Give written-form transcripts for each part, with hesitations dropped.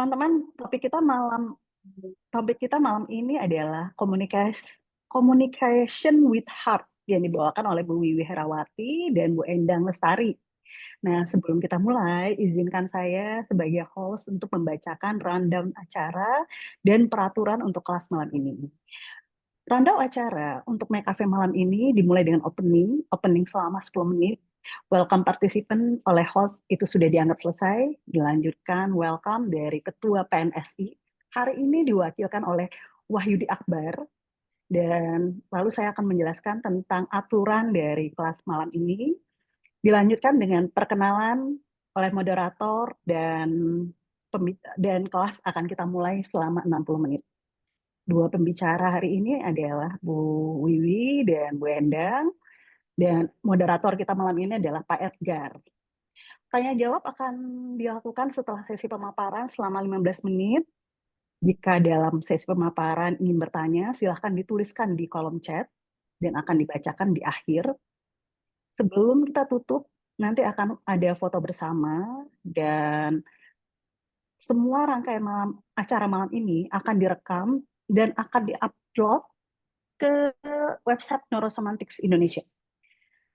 teman-teman, topik kita malam ini adalah communication with heart yang dibawakan oleh Bu Wiwi Herawati dan Bu Endang Lestari. Nah, sebelum kita mulai, izinkan saya sebagai host untuk membacakan rundown acara dan peraturan untuk kelas malam ini. Rundown acara untuk Make Cafe malam ini dimulai dengan opening selama 10 menit. Welcome participant oleh host itu sudah dianggap selesai. Dilanjutkan welcome dari Ketua PNSI. Hari ini diwakilkan oleh Wahyudi Akbar. Dan lalu saya akan menjelaskan tentang aturan dari kelas malam ini. Dilanjutkan dengan perkenalan oleh moderator dan kelas akan kita mulai selama 60 menit. Dua pembicara hari ini adalah Bu Wiwi dan Bu Endang. Dan moderator kita malam ini adalah Pak Edgar. Tanya jawab akan dilakukan setelah sesi pemaparan selama 15 menit. Jika dalam sesi pemaparan ingin bertanya, silahkan dituliskan di kolom chat dan akan dibacakan di akhir. Sebelum kita tutup, nanti akan ada foto bersama dan semua rangkaian acara malam ini akan direkam dan akan diupload ke website Neurosemantics Indonesia.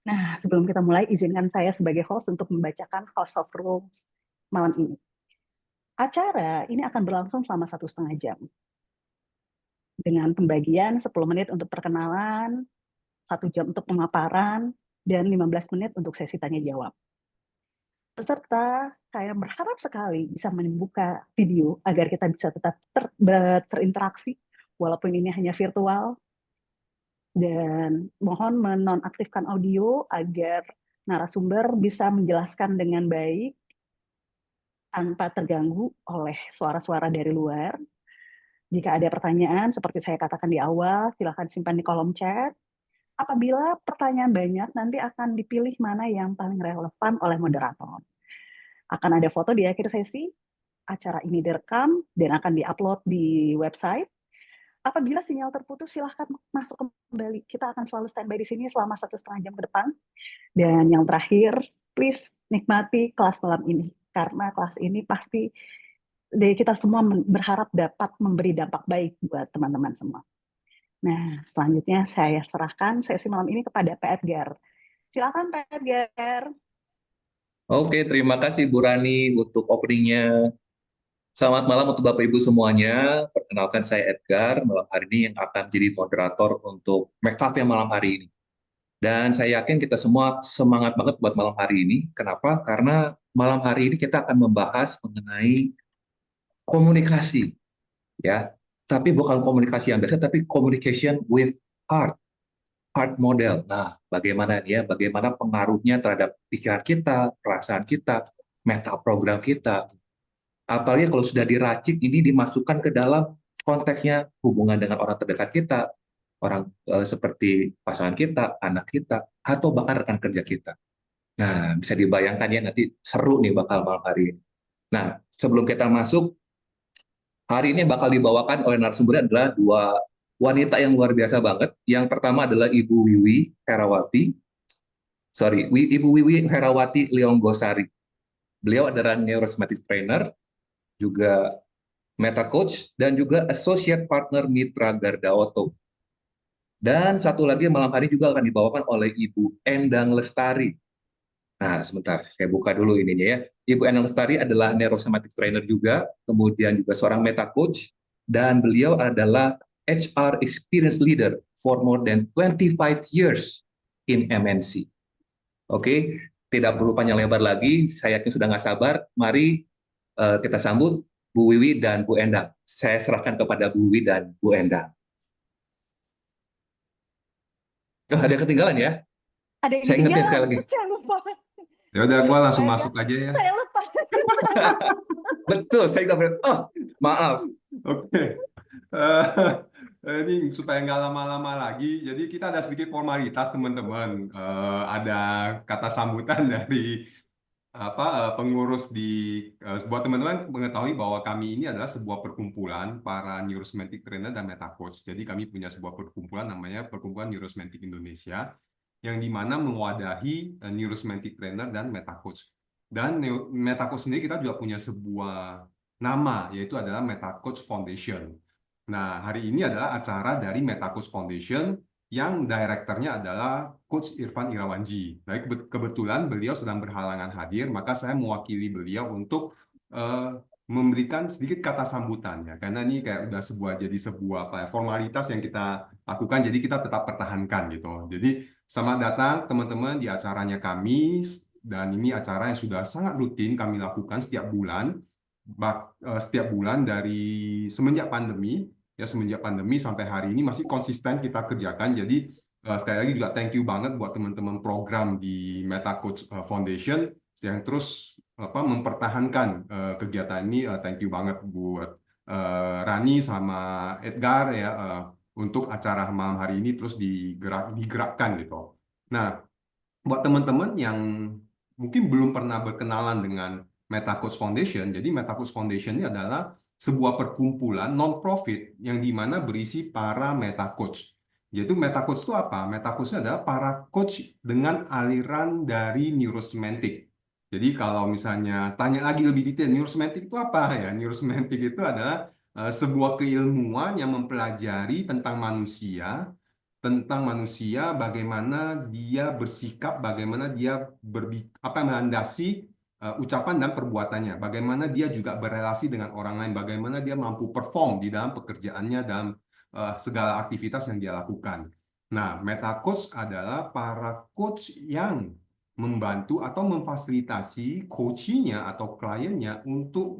Nah, sebelum kita mulai, izinkan saya sebagai host untuk membacakan House of Rules malam ini. Acara ini akan berlangsung selama 1,5 jam. Dengan pembagian 10 menit untuk perkenalan, 1 jam untuk pemaparan, dan 15 menit untuk sesi tanya-jawab. Peserta, saya berharap sekali bisa membuka video agar kita bisa tetap terinteraksi, walaupun ini hanya virtual. Dan mohon menonaktifkan audio agar narasumber bisa menjelaskan dengan baik tanpa terganggu oleh suara-suara dari luar. Jika ada pertanyaan, seperti saya katakan di awal, silakan simpan di kolom chat. Apabila pertanyaan banyak, nanti akan dipilih mana yang paling relevan oleh moderator. Akan ada foto di akhir sesi, acara ini direkam dan akan diupload di website. Apabila sinyal terputus, silahkan masuk kembali. Kita akan selalu standby di sini selama 1,5 jam ke depan. Dan yang terakhir, please nikmati kelas malam ini. Karena kelas ini pasti kita semua berharap dapat memberi dampak baik buat teman-teman semua. Nah, selanjutnya saya serahkan sesi malam ini kepada Pak Edgar. Silakan Pak Edgar. Oke, terima kasih Bu Rani untuk openingnya. Selamat malam untuk Bapak Ibu semuanya. Perkenalkan saya Edgar, malam hari ini yang akan jadi moderator untuk Make Cafe malam hari ini. Dan saya yakin kita semua semangat banget buat malam hari ini. Kenapa? Karena malam hari ini kita akan membahas mengenai komunikasi, ya. Tapi bukan komunikasi yang biasa, tapi communication with heart model. Nah, bagaimana ya? Bagaimana pengaruhnya terhadap pikiran kita, perasaan kita, meta program kita. Apalagi kalau sudah diracik, ini dimasukkan ke dalam konteksnya hubungan dengan orang terdekat kita, orang seperti pasangan kita, anak kita, atau bahkan rekan kerja kita. Nah, bisa dibayangkan ya nanti seru nih bakal malam hari ini. Nah, sebelum kita masuk, hari ini bakal dibawakan oleh narasumber adalah dua wanita yang luar biasa banget. Yang pertama adalah Ibu Wiwi Herawati. Ibu Wiwi Herawati Leonggosari. Beliau adalah neurosemantic trainer, juga meta coach, dan juga associate partner Mitra Garda Auto. Dan satu lagi malam hari juga akan dibawakan oleh Ibu Endang Lestari. Nah, sebentar, saya buka dulu ininya ya. Ibu Endang Lestari adalah neurosemantic trainer juga, kemudian juga seorang meta coach, dan beliau adalah HR experience leader for more than 25 years in MNC. Oke, tidak perlu panjang lebar lagi, saya yakin sudah nggak sabar. Mari kita sambut Bu Wiwi dan Bu Endang. Saya serahkan kepada Bu Wiwi dan Bu Endang. Oh, ada yang ketinggalan ya? Ada yang Saya ingetin sekali ketinggalan, lagi. saya lupa. Ya udah, gue langsung Pak masuk Edgar, aja ya. saya lupa. Betul, saya nggak ber- Oh, maaf. Oke. Ini supaya nggak lama-lama lagi, jadi kita ada sedikit formalitas teman-teman. Ada kata sambutan dari pengurus di buat teman-teman mengetahui bahwa kami ini adalah sebuah perkumpulan para neurosemantic trainer dan meta coach. Jadi kami punya sebuah perkumpulan namanya Perkumpulan Neurosemantic Indonesia, yang dimana mewadahi neurosemantic trainer dan meta coach. Dan meta coach sendiri kita juga punya sebuah nama, yaitu adalah MetaCoach Foundation. Nah, hari ini adalah acara dari MetaCoach Foundation yang direkturnya adalah Coach Irfan Irawanji. Nah, kebetulan beliau sedang berhalangan hadir, maka saya mewakili beliau untuk memberikan sedikit kata sambutan ya, karena ini kayak udah jadi sebuah apa ya, formalitas yang kita lakukan, jadi kita tetap pertahankan gitu. Jadi selamat datang teman-teman di acaranya kami, dan ini acara yang sudah sangat rutin kami lakukan setiap bulan, setiap bulan dari semenjak pandemi sampai hari ini masih konsisten kita kerjakan. Jadi sekali lagi juga thank you banget buat teman-teman program di MetaCoach Foundation yang terus mempertahankan kegiatan ini. Thank you banget buat Rani sama Edgar ya untuk acara malam hari ini terus digerakkan gitu. Nah, buat teman-teman yang mungkin belum pernah berkenalan dengan MetaCoach Foundation, jadi MetaCoach Foundation ini adalah sebuah perkumpulan non-profit yang dimana berisi para MetaCoach. Yaitu MetaCoach itu apa? MetaCoach adalah para coach dengan aliran dari neurosemantik. Jadi kalau misalnya tanya lagi lebih detail, neurosemantik itu apa ya? Neurosemantik itu adalah sebuah keilmuan yang mempelajari tentang manusia, bagaimana dia bersikap, bagaimana dia melandasi ucapan dan perbuatannya, bagaimana dia juga berrelasi dengan orang lain, bagaimana dia mampu perform di dalam pekerjaannya dalam segala aktivitas yang dia lakukan. Nah, meta coach adalah para coach yang membantu atau memfasilitasi coachingnya atau kliennya untuk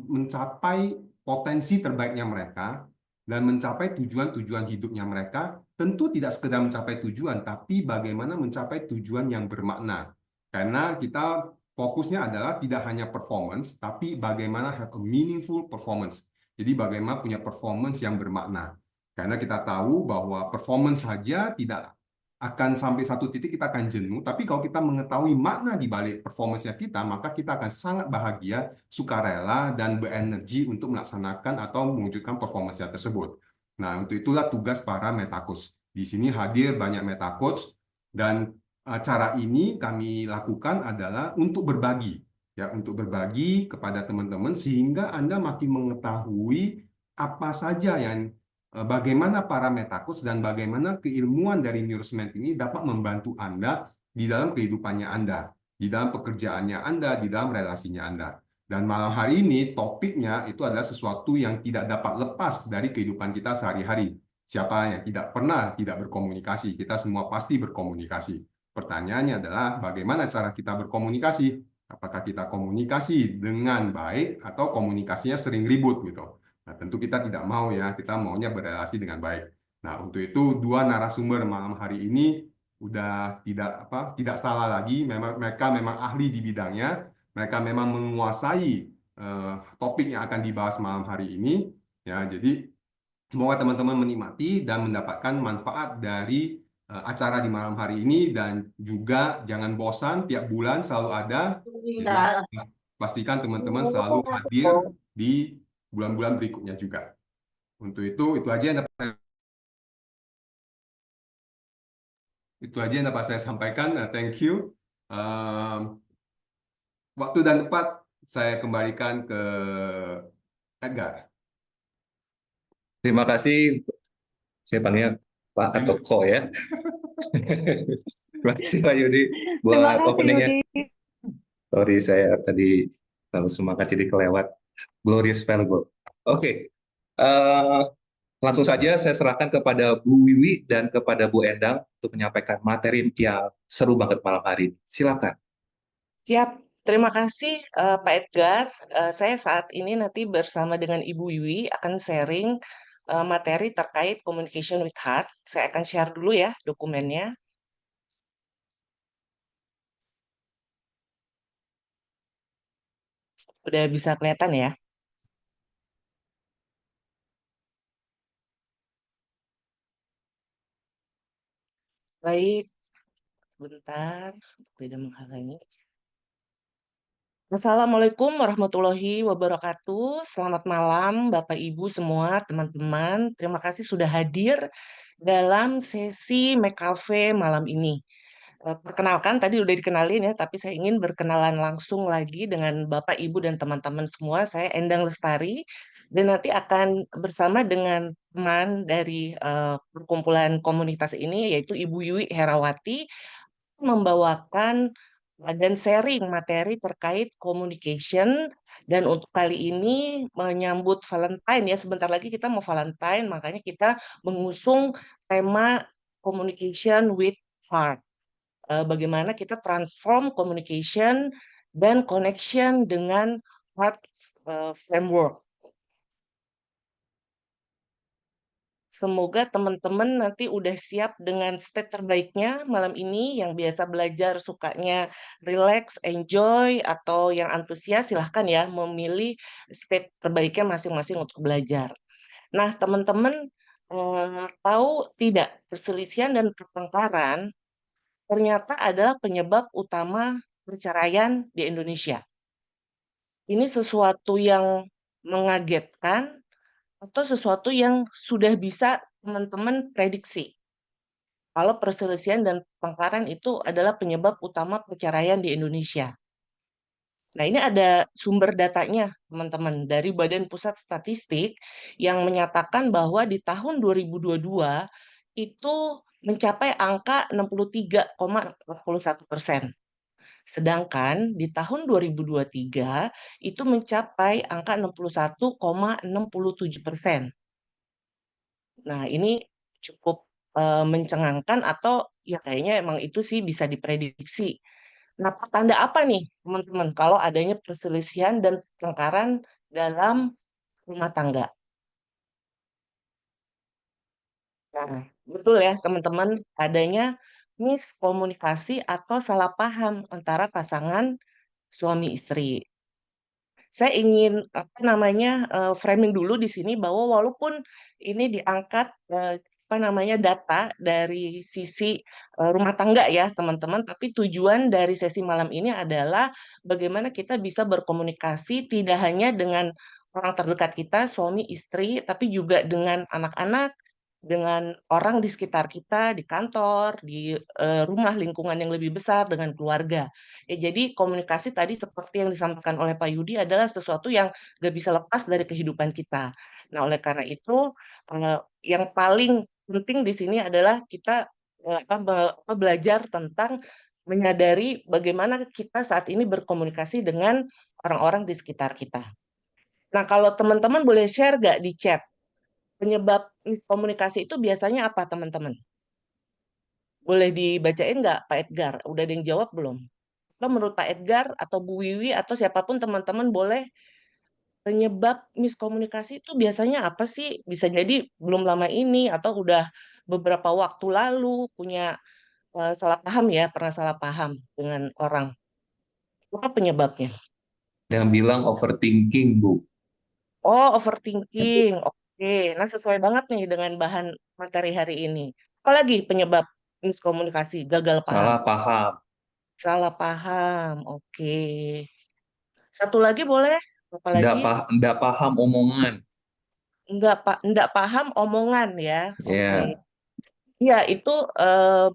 mencapai potensi terbaiknya mereka dan mencapai tujuan-tujuan hidupnya mereka. Tentu tidak sekedar mencapai tujuan, tapi bagaimana mencapai tujuan yang bermakna. Karena kita fokusnya adalah tidak hanya performance, tapi bagaimana have a meaningful performance. Jadi bagaimana punya performance yang bermakna. Karena kita tahu bahwa performance saja tidak akan sampai satu titik kita akan jenuh, tapi kalau kita mengetahui makna di balik performance-nya kita, maka kita akan sangat bahagia, sukarela, dan berenergi untuk melaksanakan atau mewujudkan performance-nya tersebut. Nah, untuk itulah tugas para metacoach. Di sini hadir banyak metacoach, dan cara ini kami lakukan adalah untuk berbagi, ya, untuk berbagi kepada teman-teman sehingga Anda makin mengetahui apa saja yang bagaimana para metacoach dan bagaimana keilmuan dari neurosemantik ini dapat membantu Anda di dalam kehidupannya Anda, di dalam pekerjaannya Anda, di dalam relasinya Anda. Dan malam hari ini topiknya itu adalah sesuatu yang tidak dapat lepas dari kehidupan kita sehari-hari. Siapa yang tidak pernah tidak berkomunikasi? Kita semua pasti berkomunikasi. Pertanyaannya adalah bagaimana cara kita berkomunikasi? Apakah kita komunikasi dengan baik atau komunikasinya sering ribut gitu? Nah, tentu kita tidak mau ya, kita maunya berrelasi dengan baik. Nah, untuk itu dua narasumber malam hari ini udah tidak salah lagi, mereka memang ahli di bidangnya, mereka memang menguasai topik yang akan dibahas malam hari ini. Ya, jadi semoga teman-teman menikmati dan mendapatkan manfaat dari acara di malam hari ini, dan juga jangan bosan, tiap bulan selalu ada. Jadi pastikan teman-teman selalu hadir di bulan-bulan berikutnya juga. Untuk itu aja yang dapat saya sampaikan. Thank you. Waktu dan tempat saya kembalikan ke Edgar. Terima kasih, saya panggilnya Pak atau Ko ya. Terima kasih Pak Yudi Terima buat kasih openingnya. Yudi. Sorry, saya tadi terlalu semangat jadi kelewat. Glorious Valuable. Oke, langsung saja saya serahkan kepada Bu Wiwi dan kepada Bu Endang untuk menyampaikan materi yang seru banget malam hari ini. Silakan. Siap, terima kasih Pak Edgar. Saya saat ini nanti bersama dengan Ibu Wiwi akan sharing materi terkait Communication with Heart. Saya akan share dulu ya dokumennya. Udah bisa kelihatan ya? Baik, sebentar, tidak menghalangi. Assalamualaikum warahmatullahi wabarakatuh. Selamat malam Bapak Ibu semua, teman-teman. Terima kasih sudah hadir dalam sesi McCafe malam ini. Perkenalkan, tadi udah dikenalin ya, tapi saya ingin berkenalan langsung lagi dengan Bapak, Ibu, dan teman-teman semua. Saya Endang Lestari, dan nanti akan bersama dengan teman dari perkumpulan komunitas ini, yaitu Ibu Yui Herawati, membawakan dan sharing materi terkait communication. Dan untuk kali ini menyambut Valentine ya, sebentar lagi kita mau Valentine, makanya kita mengusung tema communication with heart. Bagaimana kita transform communication dan connection dengan heart framework. Semoga teman-teman nanti udah siap dengan state terbaiknya malam ini. Yang biasa belajar sukanya relax, enjoy, atau yang antusias silahkan ya memilih state terbaiknya masing-masing untuk belajar. Nah, teman-teman tahu tidak perselisihan dan pertengkaran ternyata adalah penyebab utama perceraian di Indonesia. Ini sesuatu yang mengagetkan atau sesuatu yang sudah bisa teman-teman prediksi. Kalau perselisihan dan pertengkaran itu adalah penyebab utama perceraian di Indonesia. Nah, ini ada sumber datanya, teman-teman, dari Badan Pusat Statistik yang menyatakan bahwa di tahun 2022 itu mencapai angka 63,41%. Sedangkan di tahun 2023 itu mencapai angka 61,67%. Nah, ini cukup mencengangkan atau ya kayaknya emang itu sih bisa diprediksi. Nah, tanda apa nih, teman-teman, kalau adanya perselisihan dan pertengkaran dalam rumah tangga? Nah, betul ya, teman-teman, adanya miskomunikasi atau salah paham antara pasangan suami istri. Saya ingin framing dulu di sini bahwa walaupun ini diangkat data dari sisi rumah tangga ya teman-teman, tapi tujuan dari sesi malam ini adalah bagaimana kita bisa berkomunikasi tidak hanya dengan orang terdekat kita, suami, istri, tapi juga dengan anak-anak, dengan orang di sekitar kita, di kantor, di rumah lingkungan yang lebih besar, dengan keluarga. Ya, jadi komunikasi tadi seperti yang disampaikan oleh Pak Yudi adalah sesuatu yang nggak bisa lepas dari kehidupan kita. Nah, oleh karena itu yang paling penting di sini adalah kita belajar tentang menyadari bagaimana kita saat ini berkomunikasi dengan orang-orang di sekitar kita. Nah, kalau teman-teman boleh share nggak di chat, penyebab miskomunikasi itu biasanya apa, teman-teman? Boleh dibacain nggak, Pak Edgar? Udah ada yang jawab belum? Atau menurut Pak Edgar atau Bu Wiwi atau siapapun teman-teman boleh, penyebab miskomunikasi itu biasanya apa sih? Bisa jadi belum lama ini atau udah beberapa waktu lalu punya salah paham ya, pernah salah paham dengan orang. Apa penyebabnya? Yang bilang overthinking, Bu. Oh, overthinking. Oke, nah sesuai banget nih dengan bahan materi hari ini. Apalagi penyebab miskomunikasi, gagal paham. Salah paham. Salah paham, oke. Satu lagi boleh? Apa lagi? Nggak paham omongan. Enggak paham omongan ya. Oke. Ya, Iya, itu eh,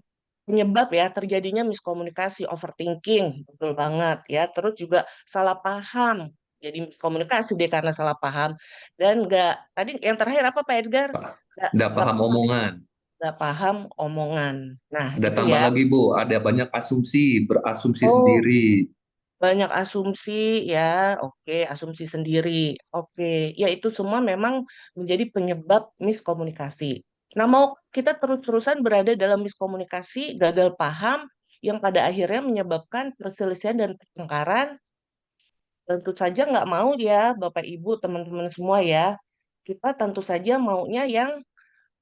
penyebab ya terjadinya miskomunikasi, overthinking, betul banget ya. Terus juga salah paham. Jadi miskomunikasi deh karena salah paham. Dan enggak, tadi yang terakhir apa Pak Edgar? nggak Enggak paham omongan. paham omongan. Nah, Ada itu tambah ya. lagi, Bu. Ada banyak asumsi, berasumsi Oh, sendiri. banyak asumsi ya, oke, asumsi sendiri, oke, ya itu semua memang menjadi penyebab miskomunikasi. Nah, mau kita terus-terusan berada dalam miskomunikasi, gagal paham, yang pada akhirnya menyebabkan perselisihan dan pertengkaran, tentu saja nggak mau ya, Bapak Ibu, teman-teman semua ya. Kita tentu saja maunya yang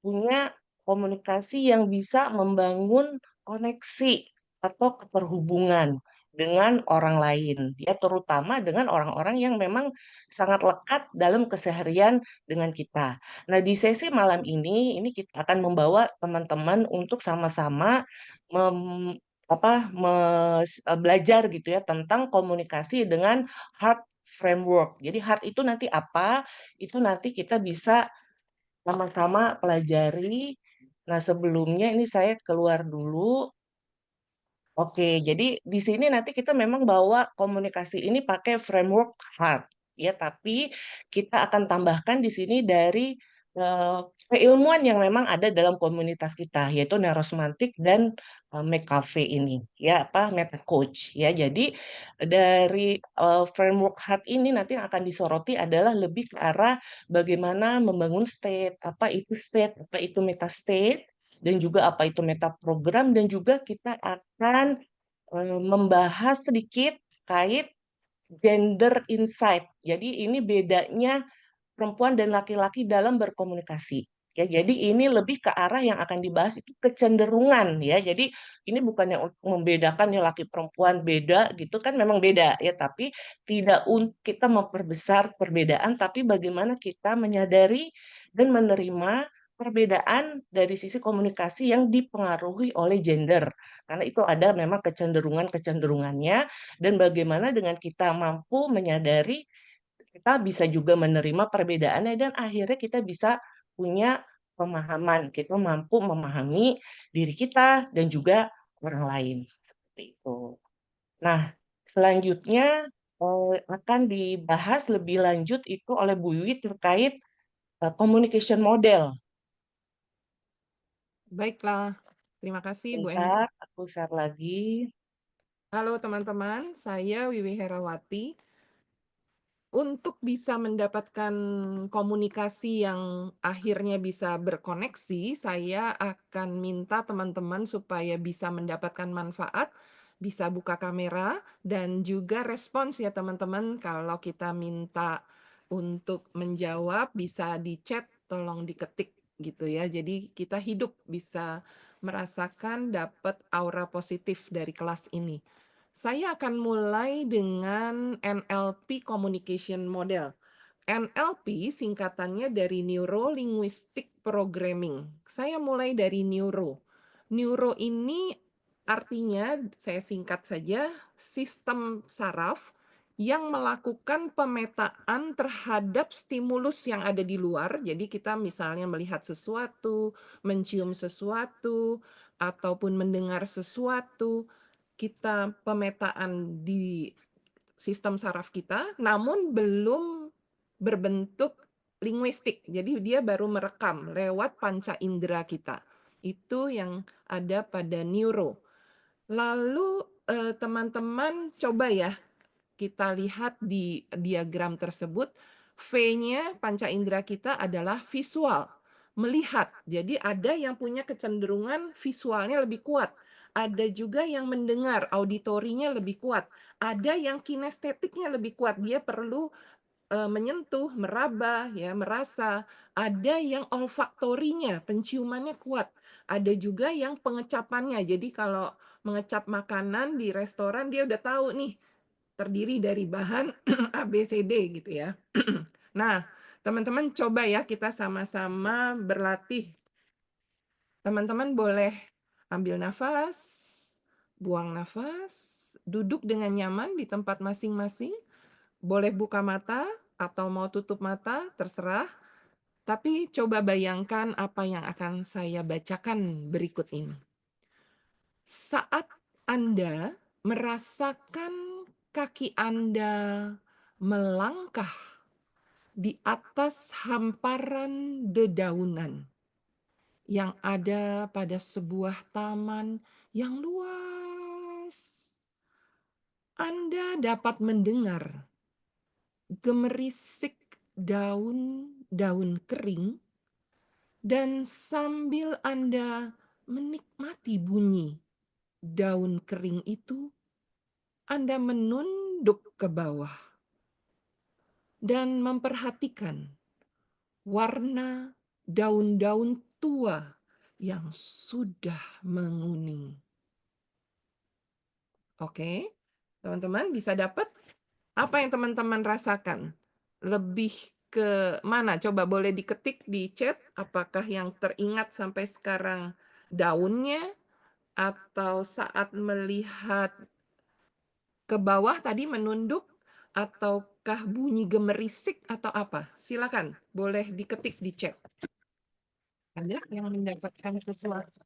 punya komunikasi yang bisa membangun koneksi atau keterhubungan dengan orang lain, ya terutama dengan orang-orang yang memang sangat lekat dalam keseharian dengan kita. Nah, di sesi malam ini kita akan membawa teman-teman untuk sama-sama mem- belajar gitu ya tentang komunikasi dengan heart framework. Jadi heart itu nanti apa? Itu nanti kita bisa sama-sama pelajari. Nah, sebelumnya ini saya keluar dulu. Oke, jadi di sini nanti kita memang bawa komunikasi ini pakai framework HEART, ya, tapi kita akan tambahkan di sini dari keilmuan yang memang ada dalam komunitas kita, yaitu neurosemantik dan McCafe ini, ya, apa meta coach, ya. Jadi dari framework HEART ini nanti yang akan disoroti adalah lebih ke arah bagaimana membangun state, apa itu meta state, dan juga apa itu meta program, dan juga kita akan membahas sedikit terkait gender insight. Jadi ini bedanya perempuan dan laki-laki dalam berkomunikasi. Ya, jadi ini lebih ke arah yang akan dibahas itu kecenderungan ya. Jadi ini bukannya untuk membedakan ya laki perempuan beda gitu kan, memang beda ya, tapi tidak kita memperbesar perbedaan, tapi bagaimana kita menyadari dan menerima perbedaan dari sisi komunikasi yang dipengaruhi oleh gender. Karena itu ada memang kecenderungan-kecenderungannya, dan bagaimana dengan kita mampu menyadari, kita bisa juga menerima perbedaannya, dan akhirnya kita bisa punya pemahaman, kita mampu memahami diri kita dan juga orang lain. Seperti itu. Nah, selanjutnya akan dibahas lebih lanjut itu oleh Bu Wiwi terkait communication model. Baiklah, terima kasih Bu Enda. Sebentar, aku share lagi. Halo teman-teman, saya Wiwi Herawati. Untuk bisa mendapatkan komunikasi yang akhirnya bisa berkoneksi, saya akan minta teman-teman supaya bisa mendapatkan manfaat, bisa buka kamera, dan juga respons ya teman-teman. Kalau kita minta untuk menjawab, bisa di chat, tolong diketik gitu ya. Jadi kita hidup bisa merasakan dapat aura positif dari kelas ini. Saya akan mulai dengan NLP Communication Model. NLP singkatannya dari Neuro Linguistic Programming. Saya mulai dari neuro. Neuro ini artinya, saya singkat saja, sistem saraf yang melakukan pemetaan terhadap stimulus yang ada di luar. Jadi kita misalnya melihat sesuatu, mencium sesuatu, ataupun mendengar sesuatu, kita pemetaan di sistem saraf kita, namun belum berbentuk linguistik. Jadi dia baru merekam lewat panca indera kita. Itu yang ada pada neuro. Lalu teman-teman coba ya kita lihat di diagram tersebut, V-nya panca indera kita adalah visual, melihat. Jadi ada yang punya kecenderungan visualnya lebih kuat. Ada juga yang mendengar, auditorinya lebih kuat. Ada yang kinestetiknya lebih kuat, dia perlu menyentuh, meraba, ya, merasa. Ada yang olfaktorinya, penciumannya kuat. Ada juga yang pengecapannya. Jadi kalau mengecap makanan di restoran, dia udah tahu nih, terdiri dari bahan A, B, C, D gitu ya. Nah, teman-teman coba ya kita sama-sama berlatih. Teman-teman boleh ambil nafas, buang nafas, duduk dengan nyaman di tempat masing-masing. Boleh buka mata atau mau tutup mata, terserah. Tapi coba bayangkan apa yang akan saya bacakan berikut ini. Saat Anda merasakan kaki Anda melangkah di atas hamparan dedaunan yang ada pada sebuah taman yang luas, Anda dapat mendengar gemerisik daun-daun kering, dan sambil Anda menikmati bunyi daun kering itu, Anda menunduk ke bawah dan memperhatikan warna daun-daun tua yang sudah menguning. Oke, teman-teman bisa dapat apa yang teman-teman rasakan? Lebih ke mana? Coba boleh diketik di chat, apakah yang teringat sampai sekarang daunnya, atau saat melihat ke bawah tadi menunduk, ataukah bunyi gemerisik atau apa? Silakan, boleh diketik di chat. Ada yang mendapatkan sesuatu?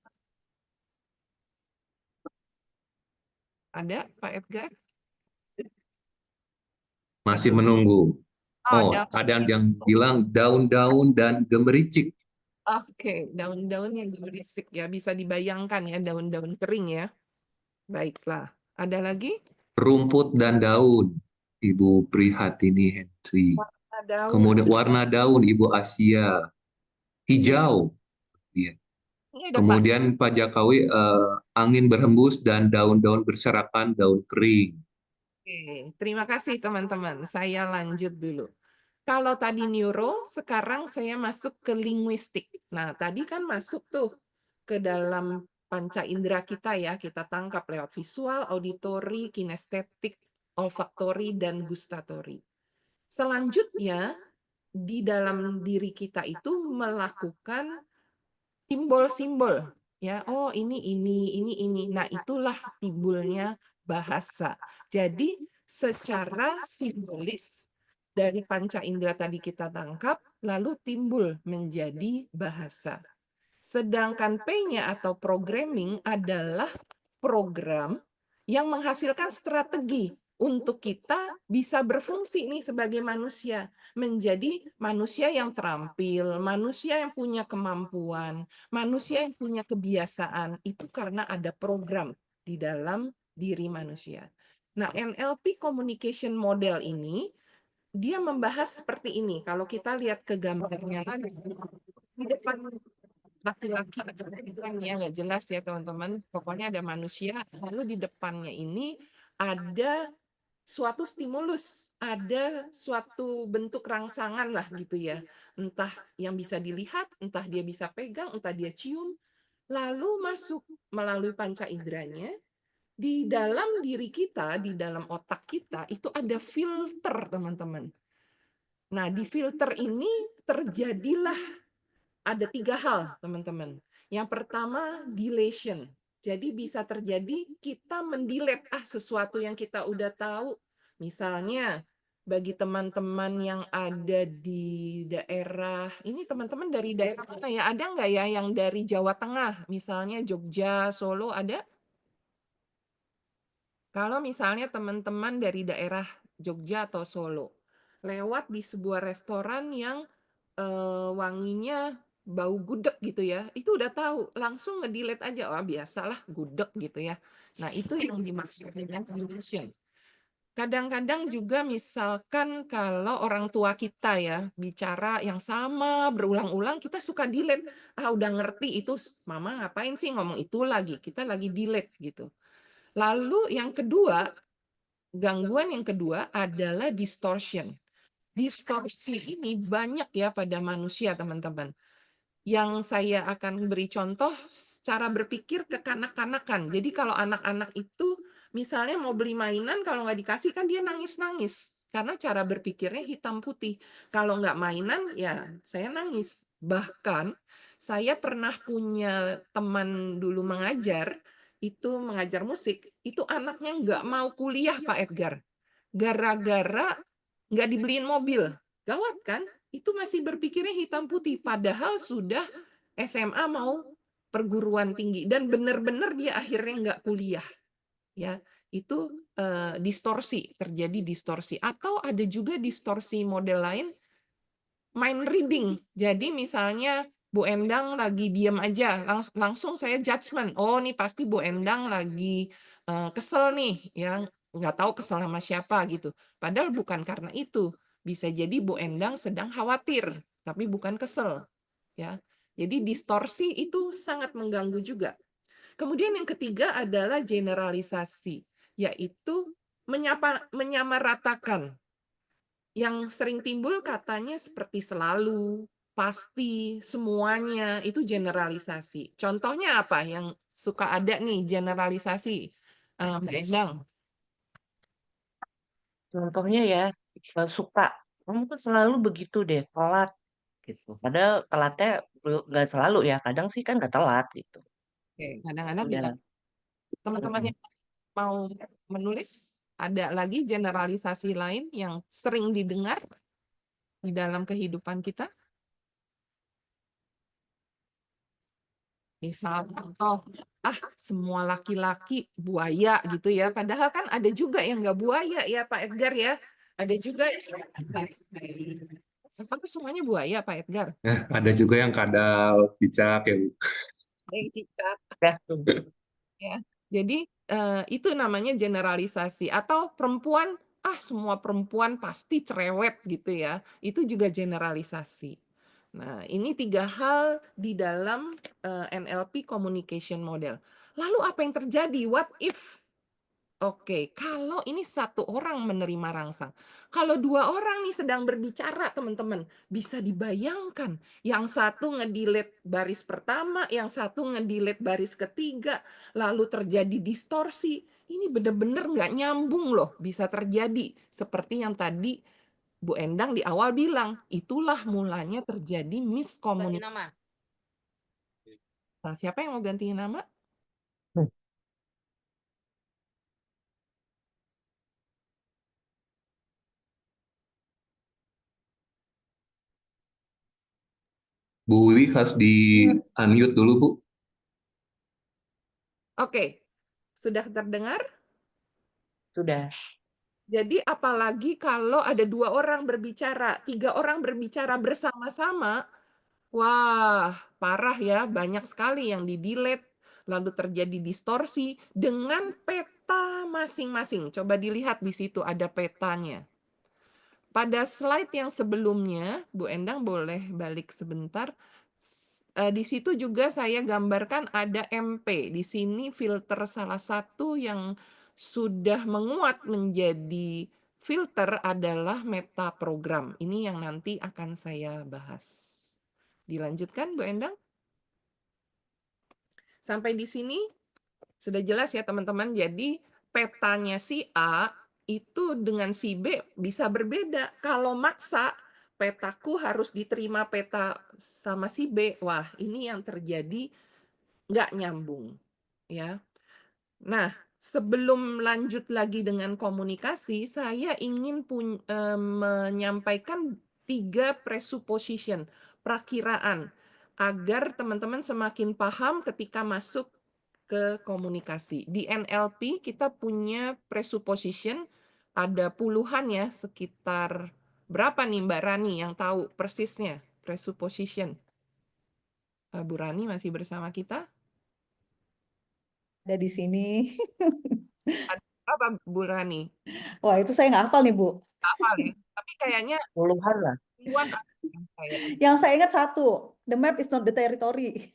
Ada, Pak Edgar? Masih Atau menunggu. oh, Oh, ada yang bilang daun-daun dan gemericik. Oke, daun-daun yang berisik ya, bisa dibayangkan ya daun-daun kering ya. Baiklah. Ada lagi? Rumput dan daun, Ibu Prihatini Hendri. Warna daun. Kemudian warna daun, Ibu Asia. Hijau. Iya. Ini ada Pak. Kemudian Pak Jakawi, angin berhembus dan daun-daun berserakan, daun kering. Oke, terima kasih teman-teman. Saya lanjut dulu. Kalau tadi neuro, sekarang saya masuk ke linguistik. Nah, tadi kan masuk tuh ke dalam panca indera kita ya, kita tangkap lewat visual, auditory, kinestetik, olfaktori, dan gustatori. Selanjutnya, di dalam diri kita itu melakukan simbol-simbol. Ya, oh ini. Nah, itulah timbulnya bahasa. Jadi, secara simbolis dari panca indera tadi kita tangkap, lalu timbul menjadi bahasa. Sedangkan P-nya atau programming adalah program yang menghasilkan strategi untuk kita bisa berfungsi nih sebagai manusia, menjadi manusia yang terampil, manusia yang punya kemampuan, manusia yang punya kebiasaan, itu karena ada program di dalam diri manusia. Nah, NLP Communication Model ini, dia membahas seperti ini. Kalau kita lihat ke gambarnya lagi, di depan laki-laki atau perempuan ya, nggak jelas ya teman-teman. Pokoknya ada manusia, lalu di depannya ini ada suatu stimulus, ada suatu bentuk rangsangan lah gitu ya. Entah yang bisa dilihat, entah dia bisa pegang, entah dia cium, lalu masuk melalui panca inderanya. Di dalam diri kita, di dalam otak kita, itu ada filter, teman-teman. Nah, di filter ini terjadilah ada 3 hal, teman-teman. Yang pertama, delation. Jadi bisa terjadi kita mendelete sesuatu yang kita udah tahu. Misalnya, bagi teman-teman yang ada di daerah, ini teman-teman dari daerah mana ya? Ada nggak ya yang dari Jawa Tengah? Misalnya Jogja, Solo, ada? Kalau misalnya teman-teman dari daerah Jogja atau Solo, lewat di sebuah restoran yang wanginya bau gudeg gitu ya, itu udah tahu, langsung nge-delete aja, oh biasalah gudeg gitu ya. Nah, itu yang dimaksud dengan delusion. Kadang-kadang juga misalkan kalau orang tua kita ya, bicara yang sama berulang-ulang, kita suka delete. Udah ngerti itu mama ngapain sih ngomong itu lagi, kita lagi delete gitu. Lalu yang kedua, gangguan yang kedua adalah distortion. Distorsi ini banyak ya pada manusia, teman-teman. Yang saya akan beri contoh cara berpikir kekanak-kanakan. Jadi kalau anak-anak itu misalnya mau beli mainan, kalau nggak dikasih kan dia nangis-nangis. Karena cara berpikirnya hitam putih. Kalau nggak mainan, ya saya nangis. Bahkan saya pernah punya teman dulu mengajar, itu mengajar musik, itu anaknya nggak mau kuliah, Pak Edgar. Gara-gara nggak dibeliin mobil. Gawat kan? Itu masih berpikirnya hitam putih, padahal sudah SMA mau perguruan tinggi dan benar-benar dia akhirnya nggak kuliah. Ya, itu distorsi, terjadi distorsi. Atau ada juga distorsi model lain, mind reading. Jadi misalnya Bu Endang lagi diam aja, langsung saya judgement. Oh, nih pasti Bu Endang lagi kesel nih, ya nggak tahu kesel sama siapa gitu. Padahal bukan karena itu. Bisa jadi Bu Endang sedang khawatir, tapi bukan kesel. Ya, jadi distorsi itu sangat mengganggu juga. Kemudian yang ketiga adalah generalisasi, yaitu menyamaratakan. Yang sering timbul katanya seperti selalu, pasti, semuanya, itu generalisasi. Contohnya apa yang suka ada nih generalisasi, Mbak Endang? Contohnya ya, suka, kamu tuh selalu begitu deh, telat gitu. Padahal telatnya nggak selalu ya, kadang sih kan nggak telat gitu. Oke, kadang-kadang Udah. kita teman-teman yang mau menulis, ada lagi generalisasi lain yang sering didengar di dalam kehidupan kita? Misal contoh, semua laki-laki buaya gitu ya. Padahal kan ada juga yang nggak buaya ya Pak Edgar ya. Ada juga yang apakah semuanya buaya Pak Edgar? Nah, ada juga yang kadal, cicak ya, Bu. Ada yang cicak Dah tuh. ya. Jadi itu namanya generalisasi atau perempuan semua perempuan pasti cerewet gitu ya. Itu juga generalisasi. Nah, ini 3 hal di dalam NLP communication model. Lalu apa yang terjadi? What if? Oke, kalau ini 1 orang menerima rangsang. Kalau 2 orang nih sedang berbicara, teman-teman, bisa dibayangkan yang satu nge-delete baris pertama, yang satu nge-delete baris ketiga, lalu terjadi distorsi. Ini benar-benar nggak nyambung loh, bisa terjadi. Seperti yang tadi Bu Endang di awal bilang, itulah mulanya terjadi Ganti nama. Nah, siapa yang mau gantiin nama? Bu Wiwi harus di unmute dulu, Bu. Oke, sudah terdengar? Sudah. Jadi apalagi kalau ada 2 orang berbicara, 3 orang berbicara bersama-sama, wah parah ya, banyak sekali yang di-delete, lalu terjadi distorsi dengan peta masing-masing. Coba dilihat di situ ada petanya. Pada slide yang sebelumnya, Bu Endang boleh balik sebentar. Di situ juga saya gambarkan ada MP. Di sini filter salah satu yang sudah menguat menjadi filter adalah meta program. Ini yang nanti akan saya bahas. Dilanjutkan, Bu Endang? Sampai di sini sudah jelas ya teman-teman. Jadi petanya si A itu dengan si B bisa berbeda. Kalau maksa petaku harus diterima peta sama si B. Wah, ini yang terjadi nggak nyambung. Ya. Nah, sebelum lanjut lagi dengan komunikasi, saya ingin menyampaikan 3 presupposition, prakiraan, agar teman-teman semakin paham ketika masuk ke komunikasi. Di NLP kita punya presupposition, ada puluhan ya, sekitar berapa nih Mbak Rani yang tahu persisnya presupposition? Bu Rani masih bersama kita? Ada di sini. Ada berapa Bu Rani? Wah, itu saya nggak hafal nih, Bu. Hafal ya? Tapi kayaknya Puluhan lah. puluhan ada yang saya ingat. Yang saya ingat satu, the map is not the territory.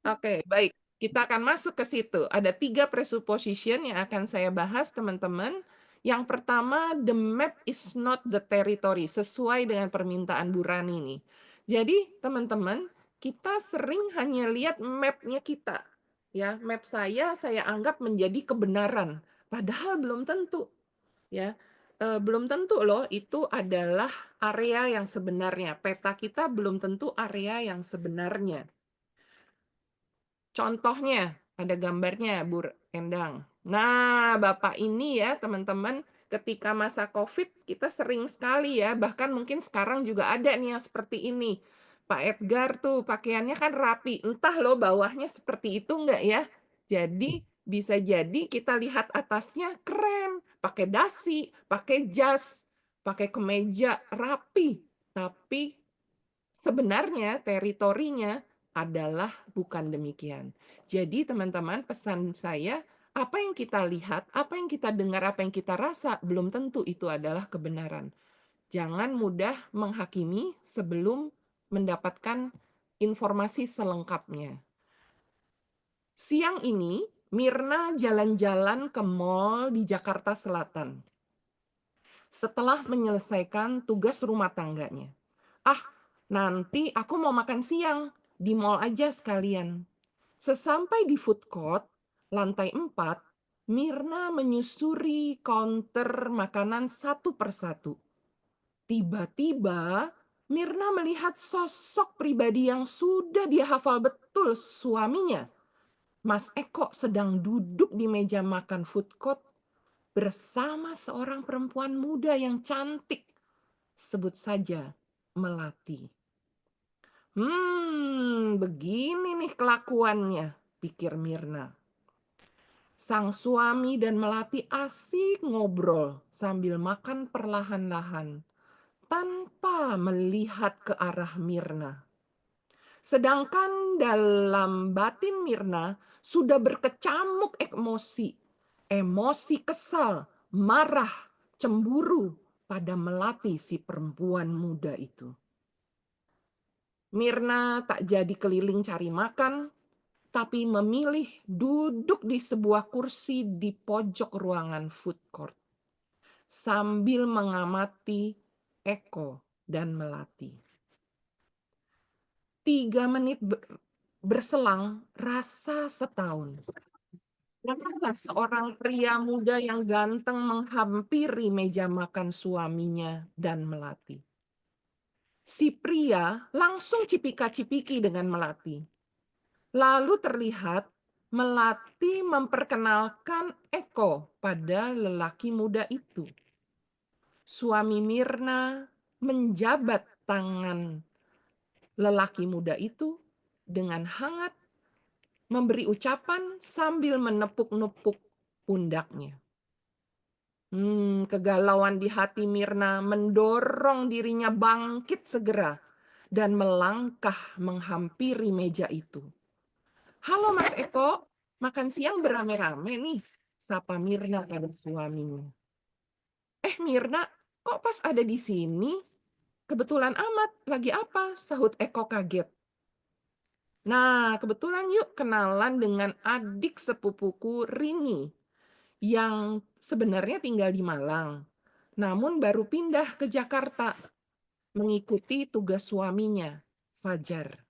Oke, baik. Kita akan masuk ke situ. Ada 3 presupposition yang akan saya bahas, teman-teman. Yang pertama, the map is not the territory, sesuai dengan permintaan Bu Rani nih. Jadi, teman-teman, kita sering hanya lihat map-nya kita. Ya, map saya anggap menjadi kebenaran, padahal belum tentu. Ya, belum tentu loh itu adalah area yang sebenarnya. Peta kita belum tentu area yang sebenarnya. Contohnya, ada gambarnya, Bu Endang. Nah, Bapak ini ya, teman-teman, ketika masa COVID, kita sering sekali ya, bahkan mungkin sekarang juga ada nih yang seperti ini. Pak Edgar tuh pakaiannya kan rapi, entah loh bawahnya seperti itu enggak ya. Jadi, bisa jadi kita lihat atasnya keren, pakai dasi, pakai jas, pakai kemeja rapi. Tapi sebenarnya teritorinya adalah bukan demikian. Jadi teman-teman, pesan saya, apa yang kita lihat, apa yang kita dengar, apa yang kita rasa, belum tentu itu adalah kebenaran. Jangan mudah menghakimi sebelum mendapatkan informasi selengkapnya. Siang ini, Mirna jalan-jalan ke mall di Jakarta Selatan. Setelah menyelesaikan tugas rumah tangganya. Nanti aku mau makan siang, di mall aja sekalian. Sesampai di food court, lantai 4, Mirna menyusuri counter makanan satu persatu. Tiba-tiba, Mirna melihat sosok pribadi yang sudah dia hafal betul, suaminya. Mas Eko sedang duduk di meja makan food court bersama seorang perempuan muda yang cantik. Sebut saja Melati. Begini nih kelakuannya, pikir Mirna. Sang suami dan melati asik ngobrol sambil makan perlahan-lahan tanpa melihat ke arah Mirna. Sedangkan dalam batin Mirna sudah berkecamuk emosi. Emosi kesal, marah, cemburu pada melati si perempuan muda itu. Mirna tak jadi keliling cari makan, tapi memilih duduk di sebuah kursi di pojok ruangan food court sambil mengamati Eko dan Melati. 3 menit berselang rasa setahun. Datanglah seorang pria muda yang ganteng menghampiri meja makan suaminya dan Melati. Si pria langsung cipika-cipiki dengan Melati. Lalu terlihat Melati memperkenalkan Eko pada lelaki muda itu. Suami Mirna menjabat tangan lelaki muda itu dengan hangat, memberi ucapan sambil menepuk-nepuk pundaknya. Kegalauan di hati Mirna mendorong dirinya bangkit segera dan melangkah menghampiri meja itu. "Halo Mas Eko, makan siang berame-rame nih," sapa Mirna pada suaminya. Mirna, kok pas ada di sini? Kebetulan amat, lagi apa?" sahut Eko kaget. "Nah, kebetulan yuk kenalan dengan adik sepupuku Rini yang sebenarnya tinggal di Malang, namun baru pindah ke Jakarta mengikuti tugas suaminya, Fajar.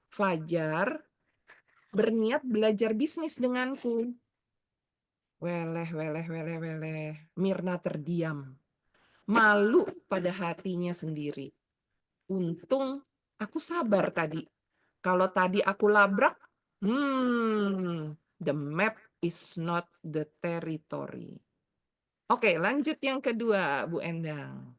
Fajar berniat belajar bisnis denganku." Weleh. Mirna terdiam, malu pada hatinya sendiri. Untung aku sabar tadi. Kalau tadi aku labrak, the map is not the territory. Oke, lanjut yang kedua, Bu Endang.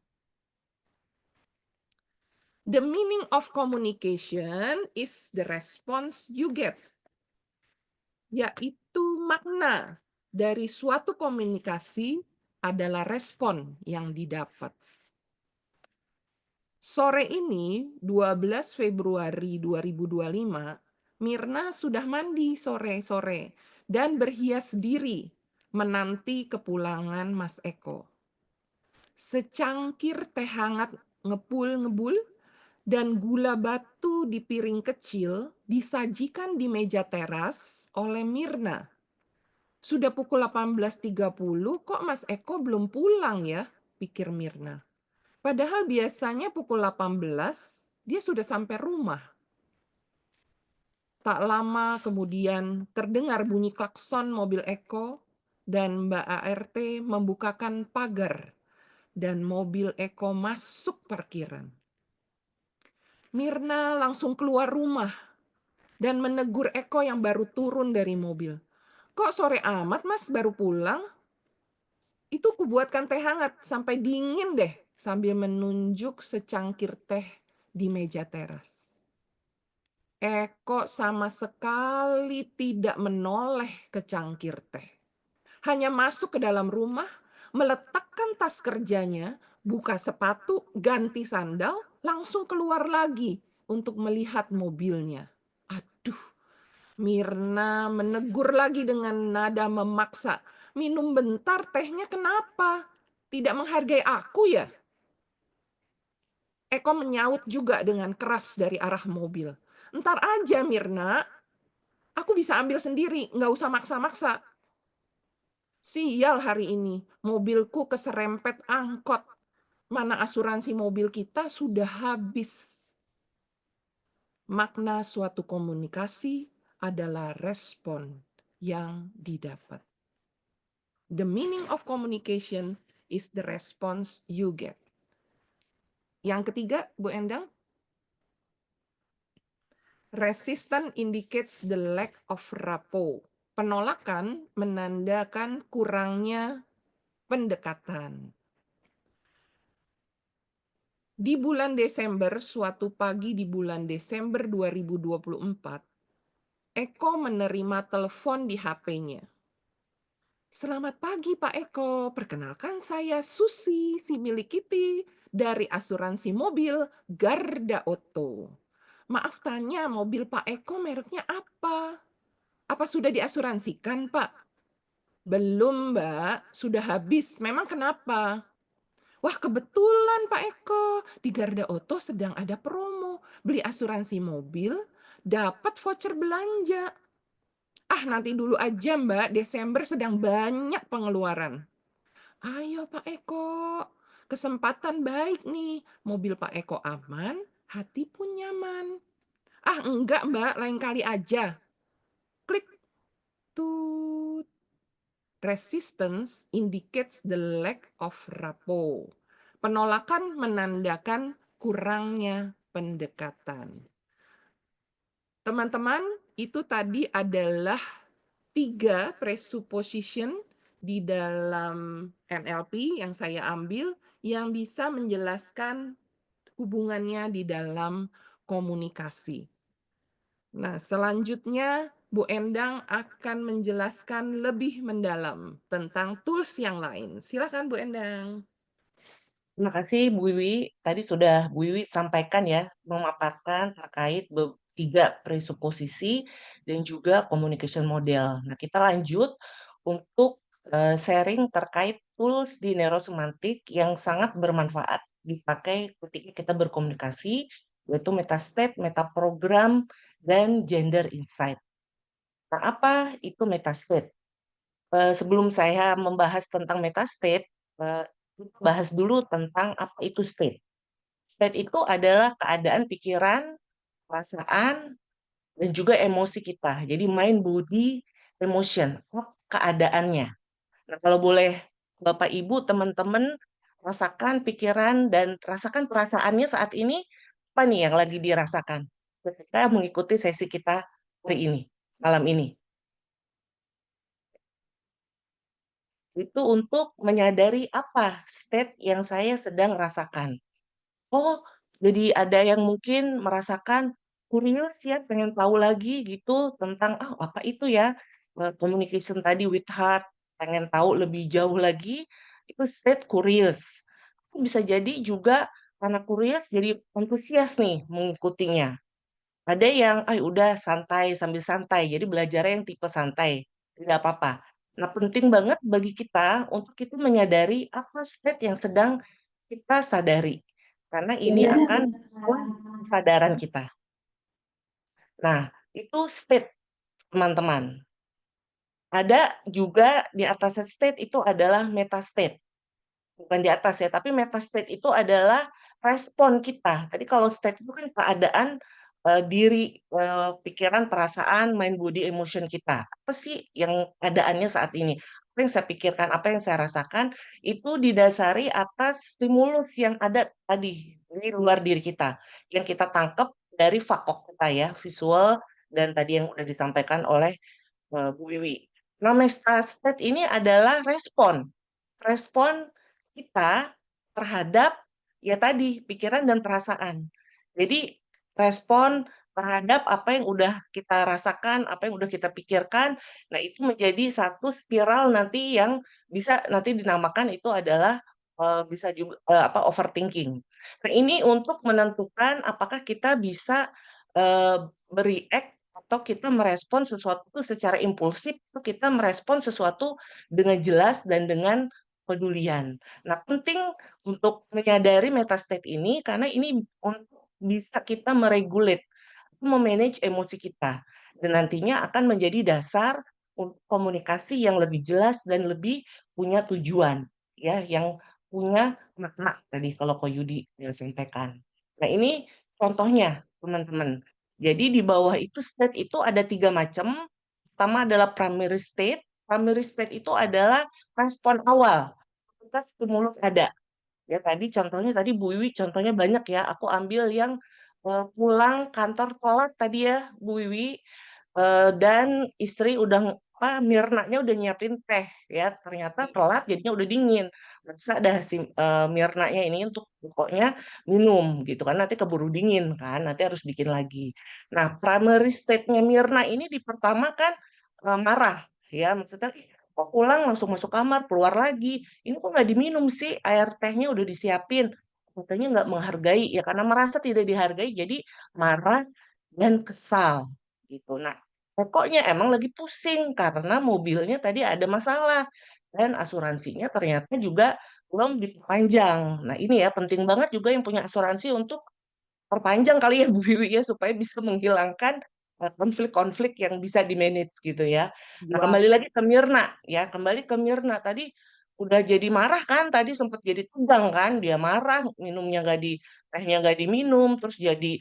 The meaning of communication is the response you get. Yaitu makna dari suatu komunikasi adalah respon yang didapat. Sore ini, 12 Februari 2025, Mirna sudah mandi sore-sore dan berhias diri menanti kepulangan Mas Eko. Secangkir teh hangat ngepul-ngebul dan gula batu di piring kecil disajikan di meja teras oleh Mirna. Sudah pukul 18.30, kok Mas Eko belum pulang ya, pikir Mirna. Padahal biasanya pukul 18 dia sudah sampai rumah. Tak lama kemudian terdengar bunyi klakson mobil Eko dan Mbak ART membukakan pagar dan mobil Eko masuk parkiran. Mirna langsung keluar rumah dan menegur Eko yang baru turun dari mobil. "Kok sore amat Mas baru pulang? Itu kubuatkan teh hangat sampai dingin deh," sambil menunjuk secangkir teh di meja teras. Eko sama sekali tidak menoleh ke cangkir teh. Hanya masuk ke dalam rumah, meletakkan tas kerjanya, buka sepatu, ganti sandal, langsung keluar lagi untuk melihat mobilnya. Aduh, Mirna menegur lagi dengan nada memaksa. "Minum bentar tehnya kenapa? Tidak menghargai aku ya?" Eko menyaut juga dengan keras dari arah mobil. "Ntar aja Mirna, aku bisa ambil sendiri, nggak usah maksa-maksa." Sial hari ini, mobilku keserempet angkot. Mana asuransi mobil kita sudah habis. Makna suatu komunikasi adalah respon yang didapat. The meaning of communication is the response you get. Yang ketiga, Bu Endang. Resistance indicates the lack of rapport. Penolakan menandakan kurangnya pendekatan. Di bulan Desember, suatu pagi di bulan Desember 2024, Eko menerima telepon di HP-nya. Selamat pagi Pak Eko, perkenalkan saya Susi, si milik Kitty, dari asuransi mobil Garda Auto. Maaf tanya, mobil Pak Eko mereknya apa? Apa sudah diasuransikan Pak? Belum Mbak, sudah habis, memang kenapa? Wah kebetulan Pak Eko, di Garda Auto sedang ada promo, beli asuransi mobil, dapat voucher belanja. Ah nanti dulu aja Mbak, Desember sedang banyak pengeluaran. Ayo Pak Eko, kesempatan baik nih, mobil Pak Eko aman, hati pun nyaman. Ah enggak Mbak, lain kali aja. Klik. Tut. Resistance indicates the lack of rapport. Penolakan menandakan kurangnya pendekatan. Teman-teman, itu tadi adalah 3 presupposition di dalam NLP yang saya ambil yang bisa menjelaskan hubungannya di dalam komunikasi. Nah, selanjutnya Bu Endang akan menjelaskan lebih mendalam tentang tools yang lain. Silakan Bu Endang. Terima kasih Bu Wiwi. Tadi sudah Bu Wiwi sampaikan ya, memaparkan terkait 3 presuposisi dan juga communication model. Nah, kita lanjut untuk sharing terkait tools di neurosemantik yang sangat bermanfaat dipakai ketika kita berkomunikasi, yaitu metastate, metaprogram, dan gender insight. Nah, apa itu metastate? Sebelum saya membahas tentang metastate, kita bahas dulu tentang apa itu state. State itu adalah keadaan pikiran, perasaan, dan juga emosi kita. Jadi mind, body, emotion, keadaannya. Nah, kalau boleh Bapak Ibu, teman-teman rasakan pikiran dan rasakan perasaannya saat ini, apa nih yang lagi dirasakan ketika mengikuti sesi kita hari ini, malam ini. Itu untuk menyadari apa state yang saya sedang rasakan. Oh, jadi ada yang mungkin merasakan curious ya, pengen tahu lagi gitu tentang apa itu ya communication tadi with heart, pengen tahu lebih jauh lagi, itu state curious. Bisa jadi juga karena curious jadi antusias nih mengikutinya. Ada yang udah santai sambil santai, jadi belajarnya yang tipe santai, tidak apa-apa. Nah, penting banget bagi kita untuk kita menyadari apa state yang sedang kita sadari. Karena ini akan kesadaran kita. Nah, itu state, teman-teman. Ada juga di atas state itu adalah metastate. Bukan di atas ya, tapi metastate itu adalah respon kita. Tadi kalau state itu kan keadaan diri, pikiran, perasaan, mind, body, emotion kita. Apa sih yang keadaannya saat ini? Apa yang saya pikirkan, apa yang saya rasakan, itu didasari atas stimulus yang ada tadi di luar diri kita, yang kita tangkap dari fakok kita ya, visual dan tadi yang udah disampaikan oleh Bu Wiwi. Nah, metastate ini adalah respon. Respon kita terhadap ya tadi pikiran dan perasaan. Jadi respon terhadap apa yang udah kita rasakan, apa yang udah kita pikirkan, nah itu menjadi satu spiral nanti yang bisa nanti dinamakan itu adalah bisa juga overthinking. Nah, ini untuk menentukan apakah kita bisa bereact atau kita merespon sesuatu itu secara impulsif, atau kita merespon sesuatu dengan jelas dan dengan pedulian. Nah, penting untuk menyadari metastate ini karena ini untuk bisa kita meregulate, memanage emosi kita dan nantinya akan menjadi dasar untuk komunikasi yang lebih jelas dan lebih punya tujuan ya, yang punya makna tadi kalau Ko Yudi sampaikan. Nah, ini contohnya teman-teman. Jadi di bawah itu state itu ada 3 macam. Pertama adalah primary state. Primary state itu adalah respon awal ketika stimulus ada. Ya tadi contohnya tadi Bu Wiwi contohnya banyak ya. Aku ambil yang pulang kantor telat tadi ya Bu Wiwi dan istri udah Mirnanya udah nyiapin teh ya, ternyata telat jadinya udah dingin. Maksa dah si Mirnanya ini untuk pokoknya minum gitu kan, nanti keburu dingin kan, nanti harus bikin lagi. Nah, primary state-nya Mirna ini di pertama kan marah ya, maksudnya kok pulang langsung masuk kamar, keluar lagi. Ini kok nggak diminum sih, air tehnya udah disiapin. Katanya nggak menghargai ya, karena merasa tidak dihargai jadi marah dan kesal gitu. Nah, pokoknya emang lagi pusing karena mobilnya tadi ada masalah dan asuransinya ternyata juga belum diperpanjang. Nah, ini ya penting banget juga yang punya asuransi untuk perpanjang kali ya Bu Wiwi ya supaya bisa menghilangkan konflik-konflik yang bisa di-manage gitu ya. Nah, Wah, kembali lagi ke Mirna ya, kembali ke Mirna tadi udah jadi marah kan, tadi sempat jadi tegang kan, dia marah, minumnya nggak di tehnya nggak diminum, terus jadi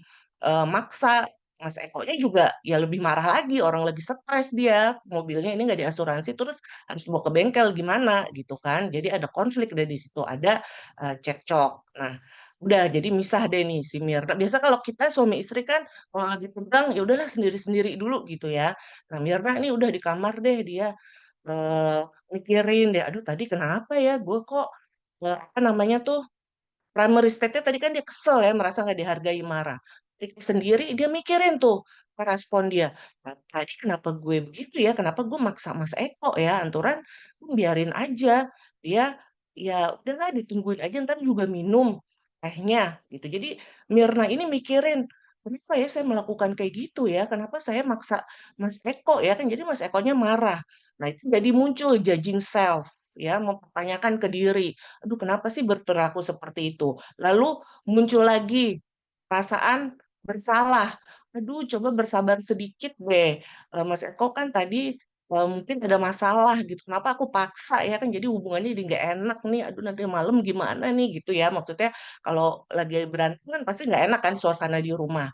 maksa. Mas Eko-nya juga ya lebih marah lagi, orang lagi stres dia, mobilnya ini nggak diasuransi, terus harus bawa ke bengkel gimana gitu kan. Jadi ada konflik dari situ, ada cekcok. Nah, udah jadi misah deh nih si Mirna. Biasa kalau kita suami istri kan kalau lagi tegang ya udahlah sendiri-sendiri dulu gitu ya. Nah, Mirna ini udah di kamar deh dia eh, mikirin deh, aduh tadi kenapa ya gue kok apa namanya tuh primary state-nya tadi kan dia kesel ya, merasa nggak dihargai, marah. Diri sendiri dia mikirin tuh respon dia. "Nah, tadi kenapa gue begitu ya? Kenapa gue maksa Mas Eko ya? Anturan biarin aja. Dia ya udahlah ditungguin aja ntar juga minum tehnya gitu." Jadi Mirna ini mikirin, kenapa ya saya melakukan kayak gitu ya? Kenapa saya maksa Mas Eko ya? Kan jadi Mas Ekonya marah. Nah, itu jadi muncul judging self ya, mempertanyakan ke diri. Aduh, kenapa sih berperilaku seperti itu? Lalu muncul lagi perasaan bersalah. Aduh, coba bersabar sedikit deh. Mas Eko kan tadi mungkin ada masalah gitu. Kenapa aku paksa ya kan jadi hubungannya jadi nggak enak nih. Aduh, nanti malam gimana nih gitu ya. Maksudnya kalau lagi berantem kan pasti nggak enak kan suasana di rumah.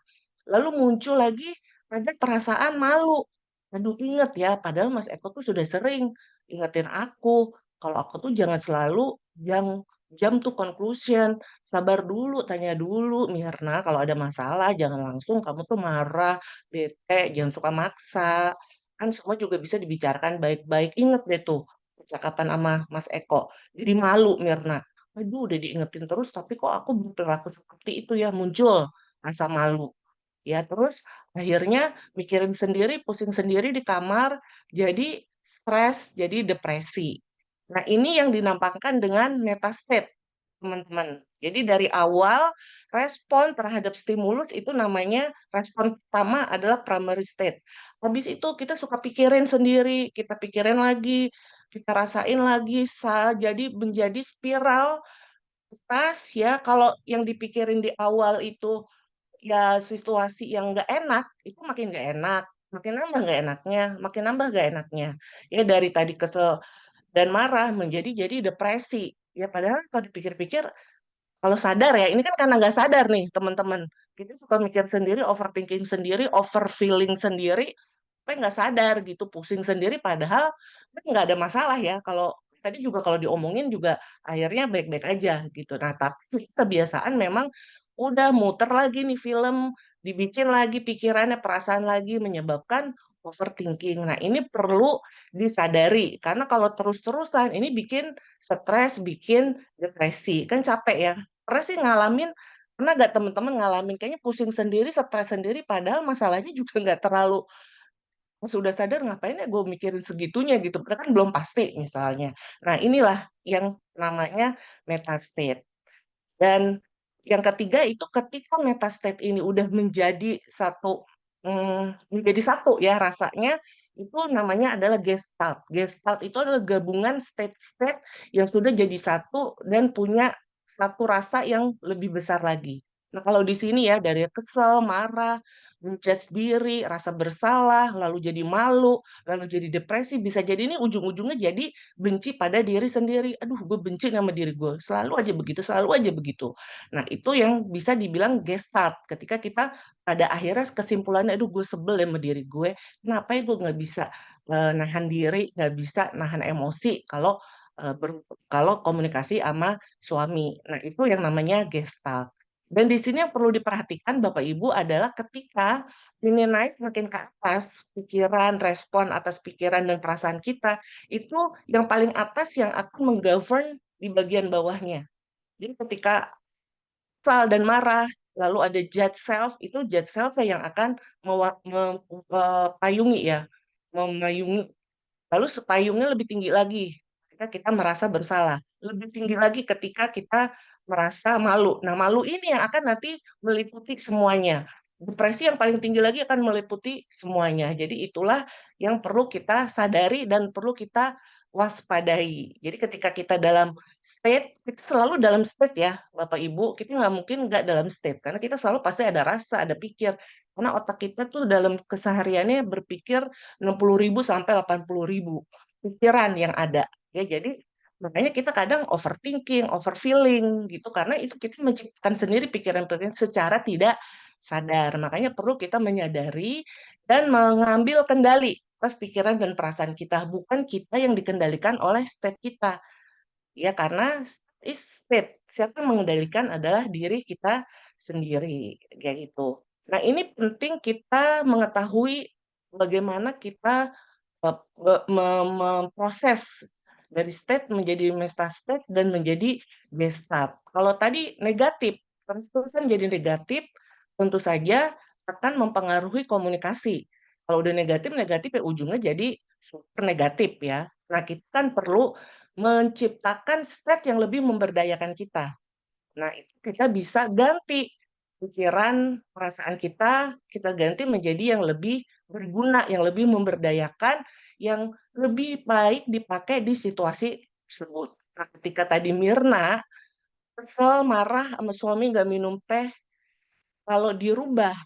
Lalu muncul lagi ada perasaan malu. Aduh, inget ya, padahal Mas Eko tuh sudah sering ingetin aku kalau aku tuh jangan selalu yang jump to conclusion, sabar dulu, tanya dulu, Mirna, kalau ada masalah jangan langsung kamu tuh marah, bete, jangan suka maksa. Kan semua juga bisa dibicarakan baik-baik. Ingat deh tuh percakapan sama Mas Eko. Jadi malu, Mirna. Aduh, udah diingetin terus, tapi kok aku berperilaku seperti itu ya, muncul rasa malu. Ya, terus akhirnya mikirin sendiri, pusing sendiri di kamar, jadi stres, jadi depresi. Nah, ini yang dinampakkan dengan metastate, teman-teman. Jadi dari awal respon terhadap stimulus itu namanya respon pertama adalah primary state. Habis itu kita suka pikirin sendiri, kita pikirin lagi, kita rasain lagi, jadi menjadi spiral stres ya. Kalau yang dipikirin di awal itu ya situasi yang nggak enak, itu makin nggak enak, makin nambah nggak enaknya, makin nambah nggak enaknya. Ya dari tadi kesel dan marah jadi depresi. Ya padahal kalau dipikir-pikir, kalau sadar ya, ini kan karena nggak sadar nih teman-teman. Kita suka mikir sendiri, overthinking sendiri, overfeeling sendiri, tapi nggak sadar gitu, pusing sendiri padahal kan nggak ada masalah ya. Kalau tadi juga kalau diomongin juga akhirnya baik-baik aja gitu. Nah, tapi kebiasaan memang udah muter lagi nih film, dibikin lagi pikirannya, perasaan lagi menyebabkan overthinking. Nah, ini perlu disadari karena kalau terus-terusan ini bikin stres, bikin depresi. Kan capek ya. Pernah sih ngalamin, pernah nggak teman-teman ngalamin kayaknya pusing sendiri, stres sendiri padahal masalahnya juga nggak terlalu. Pas udah sadar ngapain ya gue mikirin segitunya gitu, padahal kan belum pasti misalnya. Nah, inilah yang namanya metastate. Dan yang ketiga itu ketika metastate ini udah menjadi satu, menjadi satu ya rasanya, itu namanya adalah gestalt. Gestalt itu adalah gabungan state-state yang sudah jadi satu dan punya satu rasa yang lebih besar lagi. Nah, kalau di sini ya dari kesel, marah, menjudge diri, rasa bersalah, lalu jadi malu, lalu jadi depresi, bisa jadi ini ujung-ujungnya jadi benci pada diri sendiri. Aduh, gue benci sama diri gue. Selalu aja begitu, selalu aja begitu. Nah, itu yang bisa dibilang gestalt. Ketika kita pada akhirnya kesimpulannya, aduh gue sebel ya sama diri gue. Kenapa ya gue nggak bisa nahan diri, nggak bisa nahan emosi kalau kalau komunikasi sama suami. Nah, itu yang namanya gestalt. Dan di sini yang perlu diperhatikan Bapak Ibu adalah ketika ini naik makin ke atas, pikiran, respon atas pikiran dan perasaan kita, itu yang paling atas yang akan menggovern di bagian bawahnya. Jadi ketika kesal dan marah, lalu ada judge self, itu judge self yang akan mempayungi ya, memayungi. Lalu payungnya lebih tinggi lagi ketika kita merasa bersalah. Lebih tinggi lagi ketika kita merasa malu. Nah, malu ini yang akan nanti meliputi semuanya. Depresi yang paling tinggi lagi akan meliputi semuanya. Jadi itulah yang perlu kita sadari dan perlu kita waspadai. Jadi ketika kita dalam state, kita selalu dalam state ya, Bapak Ibu. Kita nggak mungkin nggak dalam state, karena kita selalu pasti ada rasa, ada pikir. Karena otak kita tuh dalam kesehariannya berpikir 60.000 sampai 80.000 pikiran yang ada. Ya, jadi makanya kita kadang overthinking, overfeeling gitu karena itu kita menciptakan sendiri pikiran-pikiran secara tidak sadar. Makanya perlu kita menyadari dan mengambil kendali atas pikiran dan perasaan kita, bukan kita yang dikendalikan oleh state kita. Ya, karena is state, siapa yang mengendalikan adalah diri kita sendiri, kayak gitu. Nah, ini penting kita mengetahui bagaimana kita memproses dari state menjadi metastate dan menjadi gestalt. Kalau tadi negatif, terus-terusan jadi negatif, tentu saja akan mempengaruhi komunikasi. Kalau udah negatif, negatif ya ujungnya jadi super negatif ya. Nah, kita kan perlu menciptakan state yang lebih memberdayakan kita. Nah, itu kita bisa ganti pikiran, perasaan kita ganti menjadi yang lebih berguna, yang lebih memberdayakan, yang lebih baik dipakai di situasi tersebut. Nah, ketika tadi Mirna kesel, marah sama suami nggak minum teh, kalau dirubah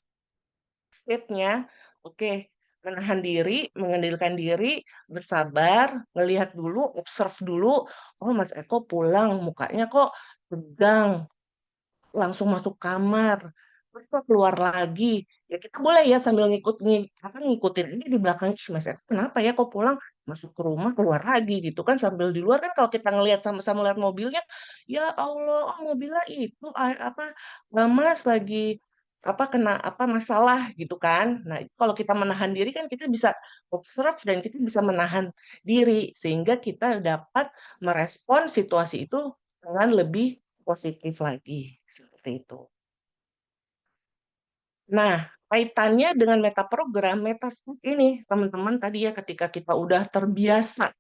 state-nya, oke, menahan diri, mengendalikan diri, bersabar, melihat dulu, observe dulu, oh Mas Eko pulang, mukanya kok tegang, langsung masuk kamar, terus kok keluar lagi. Ya kita boleh ya sambil ngikutin ini di belakang, "Ih, Mas Eko kenapa ya kok pulang masuk ke rumah keluar lagi gitu kan sambil di luar kan kalau kita ngelihat sama-sama lihat mobilnya, ya Allah, oh mobilnya itu apa Mas lagi apa kena apa masalah gitu kan. Nah, itu kalau kita menahan diri kan kita bisa observe dan kita bisa menahan diri sehingga kita dapat merespon situasi itu dengan lebih positif lagi, seperti itu. Nah, kaitannya dengan metaprogram, metastate ini teman-teman tadi ya ketika kita udah terbiasa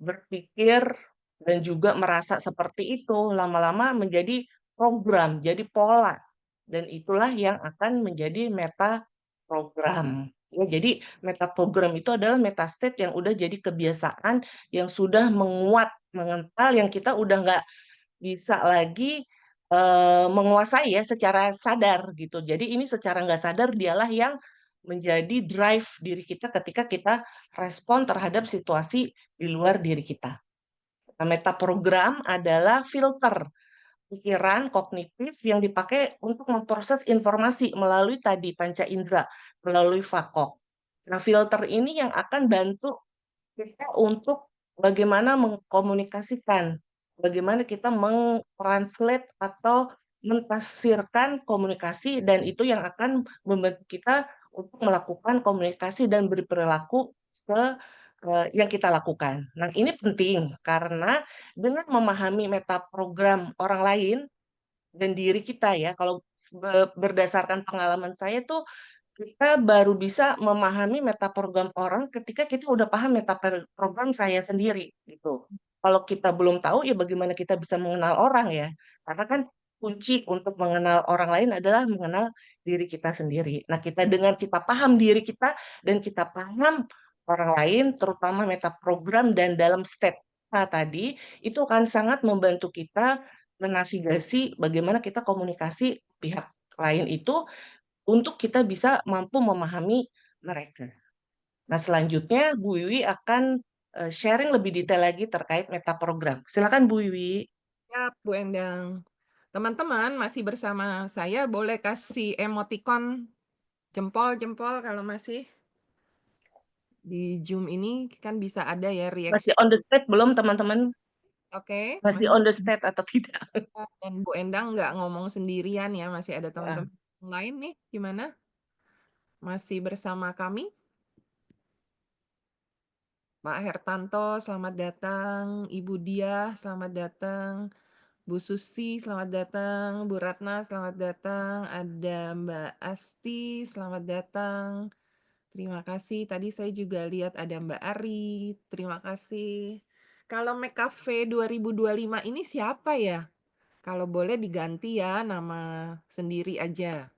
berpikir dan juga merasa seperti itu, lama-lama menjadi program, jadi pola. Dan itulah yang akan menjadi metaprogram. Ya, jadi metaprogram itu adalah metastate yang udah jadi kebiasaan yang sudah menguat, mengental, yang kita udah nggak bisa lagi menguasai ya secara sadar gitu. Jadi ini secara nggak sadar dialah yang menjadi drive diri kita ketika kita respon terhadap situasi di luar diri kita. Nah, metaprogram adalah filter pikiran kognitif yang dipakai untuk memproses informasi melalui tadi panca indera, melalui fakok. Nah, filter ini yang akan bantu kita untuk bagaimana mengkomunikasikan, bagaimana kita meng-translate atau mentafsirkan komunikasi dan itu yang akan membantu kita untuk melakukan komunikasi dan berperilaku yang kita lakukan. Nah, ini penting karena dengan memahami metaprogram orang lain dan diri kita ya, kalau berdasarkan pengalaman saya tuh kita baru bisa memahami metaprogram orang ketika kita udah paham metaprogram saya sendiri gitu. Kalau kita belum tahu ya bagaimana kita bisa mengenal orang ya. Karena kan kunci untuk mengenal orang lain adalah mengenal diri kita sendiri. Nah, dengan kita paham diri kita dan kita paham orang lain terutama metaprogram dan dalam step tadi itu akan sangat membantu kita menavigasi bagaimana kita komunikasi pihak lain itu untuk kita bisa mampu memahami mereka. Nah, selanjutnya Bu Wiwi akan sharing lebih detail lagi terkait metaprogram. Silakan Bu Wiwi. Siap, Bu Endang. Teman-teman masih bersama saya, boleh kasih emoticon jempol-jempol kalau masih di Zoom ini kan bisa ada ya reaksi. Masih on the track belum teman-teman? Oke, Masih masih on the state atau tidak? dan Bu Endang nggak ngomong sendirian ya, masih ada Ah, teman-teman lain nih, gimana? Masih bersama kami? Pak Hertanto, selamat datang. Ibu Diah, selamat datang. Bu Susi, selamat datang. Bu Ratna, selamat datang. Ada Mbak Asti, selamat datang. Terima kasih. Tadi saya juga lihat ada Mbak Ari. Terima kasih. Kalau McCafe 2025 ini siapa ya? Kalau boleh diganti ya nama sendiri aja.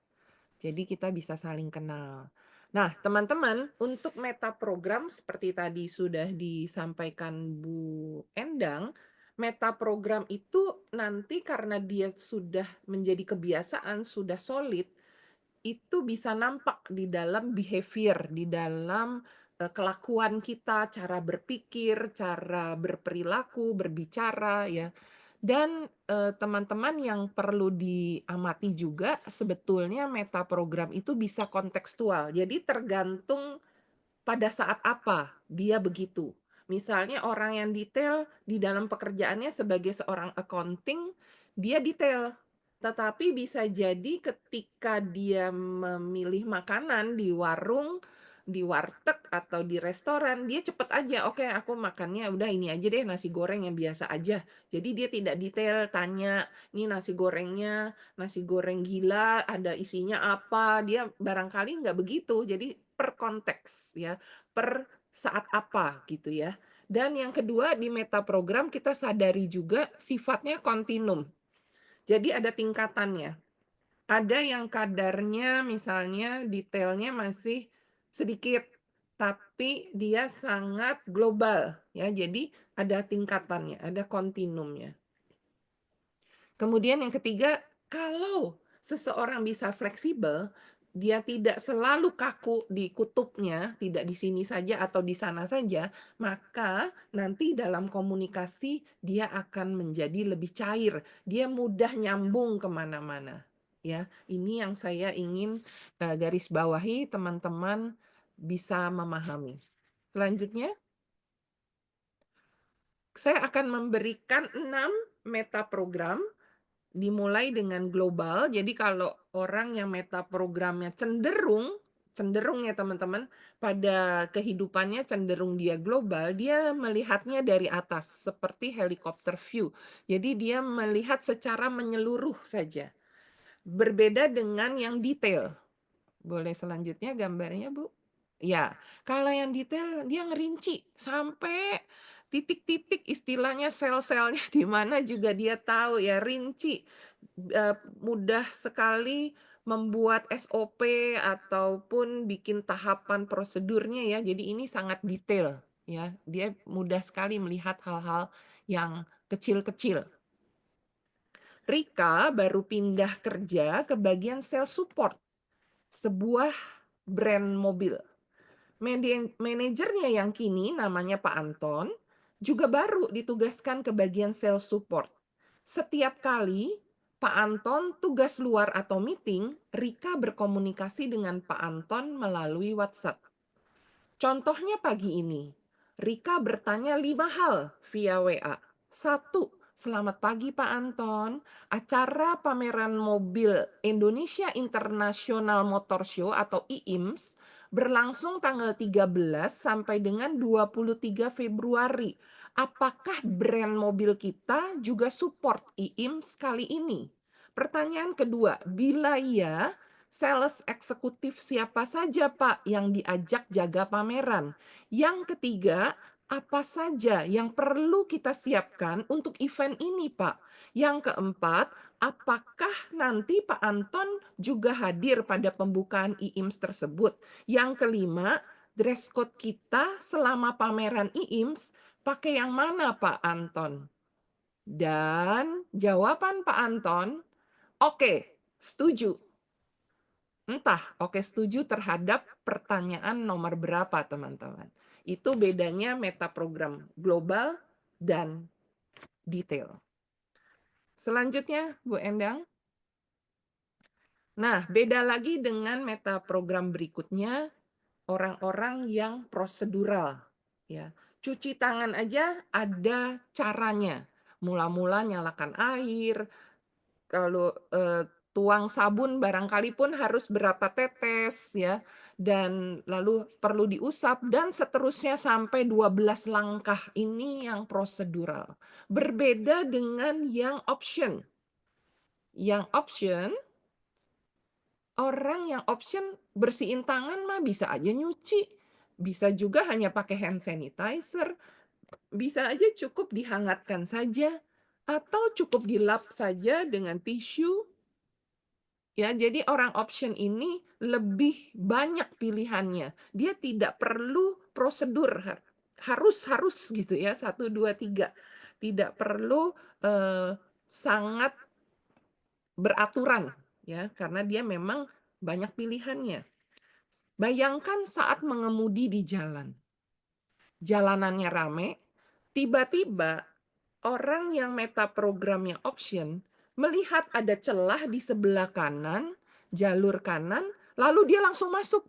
Jadi kita bisa saling kenal. Nah, teman-teman, untuk meta program seperti tadi sudah disampaikan Bu Endang, meta program itu nanti karena dia sudah menjadi kebiasaan, sudah solid, itu bisa nampak di dalam behavior, di dalam kelakuan kita, cara berpikir, cara berperilaku, berbicara ya. Dan teman-teman yang perlu diamati juga sebetulnya meta program itu bisa kontekstual. Jadi tergantung pada saat apa dia begitu. Misalnya orang yang detail di dalam pekerjaannya sebagai seorang accounting, dia detail. Tetapi bisa jadi ketika dia memilih makanan di warung, di warteg atau di restoran, dia cepet aja, oke aku makannya udah ini aja deh, nasi goreng yang biasa aja. Jadi dia tidak detail tanya, ini nasi gorengnya, nasi goreng gila, ada isinya apa, dia barangkali nggak begitu. Jadi per konteks ya, per saat apa gitu ya. Dan yang kedua di meta program kita sadari juga sifatnya kontinum. Jadi ada tingkatannya. Ada yang kadarnya misalnya detailnya masih sedikit, tapi dia sangat global ya. Jadi ada tingkatannya, ada kontinumnya. Kemudian yang ketiga, kalau seseorang bisa fleksibel, dia tidak selalu kaku di kutubnya, tidak di sini saja atau di sana saja, maka nanti dalam komunikasi dia akan menjadi lebih cair, dia mudah nyambung kemana-mana. Ya, ini yang saya ingin garis bawahi teman-teman bisa memahami. Selanjutnya, saya akan memberikan 6 meta program. Dimulai dengan global, jadi kalau orang yang meta programnya cenderung ya teman-teman, pada kehidupannya cenderung dia global, dia melihatnya dari atas, seperti helikopter view. Jadi dia melihat secara menyeluruh saja. Berbeda dengan yang detail. Boleh selanjutnya gambarnya, Bu? Ya, kalau yang detail dia ngerinci sampai titik-titik istilahnya sel-selnya di mana juga dia tahu ya, rinci. Mudah sekali membuat SOP ataupun bikin tahapan prosedurnya ya. Jadi ini sangat detail ya. Dia mudah sekali melihat hal-hal yang kecil-kecil. Rika baru pindah kerja ke bagian sales support sebuah brand mobil. Manajernya yang kini namanya Pak Anton juga baru ditugaskan ke bagian sales support. Setiap kali Pak Anton tugas luar atau meeting, Rika berkomunikasi dengan Pak Anton melalui WhatsApp. Contohnya pagi ini, Rika bertanya 5 hal via WA. 1. Selamat pagi Pak Anton, acara pameran mobil Indonesia International Motor Show atau IIMS berlangsung tanggal 13 sampai dengan 23 Februari. Apakah brand mobil kita juga support IIMS kali ini? Pertanyaan kedua, bila iya, sales eksekutif siapa saja Pak yang diajak jaga pameran? Yang ketiga, apa saja yang perlu kita siapkan untuk event ini Pak? Yang keempat, apakah nanti Pak Anton juga hadir pada pembukaan IIMS tersebut? Yang kelima, dress code kita selama pameran IIMS pakai yang mana Pak Anton? Dan jawaban Pak Anton, oke, setuju. Entah, oke setuju terhadap pertanyaan nomor berapa teman-teman. Itu bedanya meta program global dan detail. Selanjutnya, Bu Endang. Nah, beda lagi dengan meta program berikutnya, orang-orang yang prosedural. Ya, cuci tangan aja ada caranya. Mula-mula nyalakan air, kalau tuang sabun barangkali pun harus berapa tetes ya, dan lalu perlu diusap dan seterusnya sampai 12 langkah ini yang prosedural. Berbeda dengan yang option. Yang option, orang yang option bersihin tangan mah bisa aja nyuci, bisa juga hanya pakai hand sanitizer, bisa aja cukup dihangatkan saja, atau cukup dilap saja dengan tisu. Ya, jadi orang option ini lebih banyak pilihannya. Dia tidak perlu prosedur harus gitu ya 1 2 3. Tidak perlu sangat beraturan ya karena dia memang banyak pilihannya. Bayangkan saat mengemudi di jalan. Jalanannya rame, tiba-tiba orang yang meta programnya option melihat ada celah di sebelah kanan, jalur kanan, lalu dia langsung masuk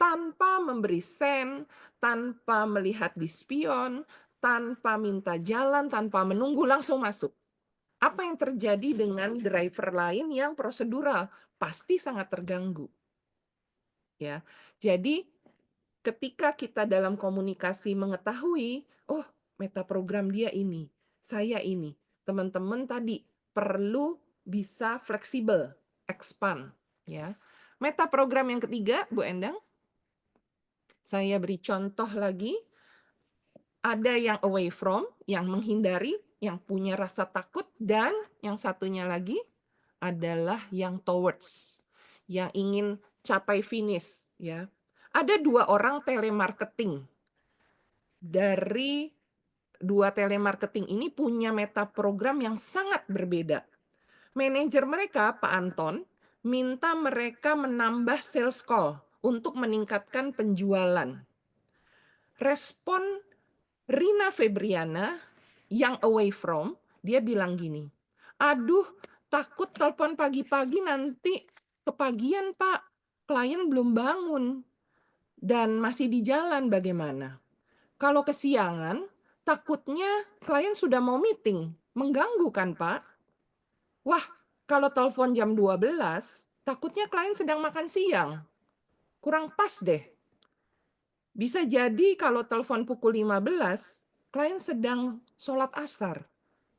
tanpa memberi sen, tanpa melihat di spion, tanpa minta jalan, tanpa menunggu, langsung masuk. Apa yang terjadi dengan driver lain yang prosedural? Pasti sangat terganggu. Ya. Jadi ketika kita dalam komunikasi mengetahui, oh, meta program dia ini, saya ini. Teman-teman tadi perlu bisa fleksibel, expand, ya. Meta program yang ketiga, Bu Endang. Saya beri contoh lagi. Ada yang away from, yang menghindari, yang punya rasa takut, dan yang satunya lagi adalah yang towards, yang ingin capai finish, ya. Ada 2 orang telemarketing. Dari 2 telemarketing ini punya meta program yang sangat berbeda. Manajer mereka, Pak Anton, minta mereka menambah sales call untuk meningkatkan penjualan. Respon Rina Febriana yang away from, dia bilang gini, aduh takut telepon pagi-pagi nanti kepagian Pak, klien belum bangun dan masih di jalan bagaimana? Kalau kesiangan, takutnya klien sudah mau meeting, mengganggu kan Pak? Wah, kalau telepon jam 12, takutnya klien sedang makan siang. Kurang pas deh. Bisa jadi kalau telepon pukul 15, klien sedang sholat asar.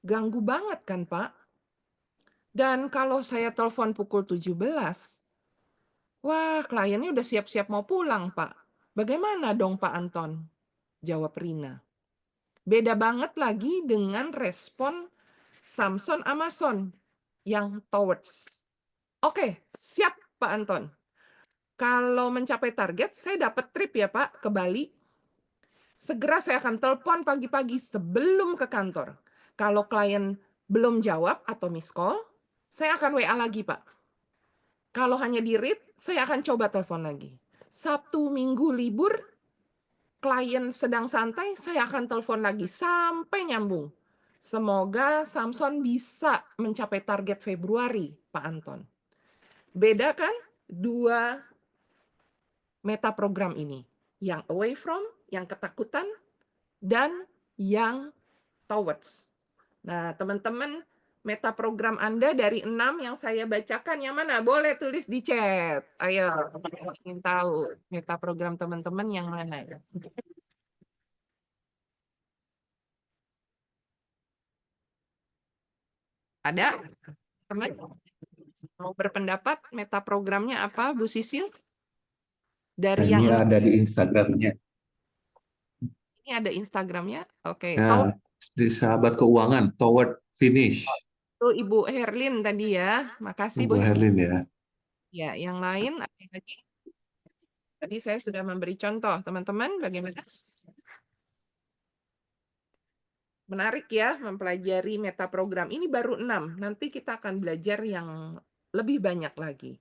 Ganggu banget kan Pak? Dan kalau saya telepon pukul 17, wah kliennya udah siap-siap mau pulang Pak. Bagaimana dong Pak Anton? Jawab Rina. Beda banget lagi dengan respon Samson Amazon yang towards. Oke, siap Pak Anton. Kalau mencapai target, saya dapat trip ya Pak ke Bali. Segera saya akan telepon pagi-pagi sebelum ke kantor. Kalau klien belum jawab atau miss call, saya akan WA lagi Pak. Kalau hanya di read, saya akan coba telepon lagi. Sabtu, Minggu libur, klien sedang santai, saya akan telepon lagi sampai nyambung. Semoga Samson bisa mencapai target Februari, Pak Anton. Beda kan 2 meta program ini. Yang away from, yang ketakutan, dan yang towards. Nah, teman-teman, meta program Anda dari 6 yang saya bacakan, yang mana? Boleh tulis di chat. Ayo, ingin tahu meta program teman-teman yang mana. Ada? Teman? Mau berpendapat meta programnya apa, Bu Sisil? Dari Ini yang ada di Instagramnya. ini ada Instagramnya. Oke. Nah, di sahabat keuangan, toward finish. Itu Ibu Herlin tadi ya. Makasih Bu Bu Herlin ya. Ya, yang lain ada lagi? Tadi saya sudah memberi contoh, teman-teman, bagaimana? Menarik ya mempelajari meta program. Ini baru 6. Nanti kita akan belajar yang lebih banyak lagi.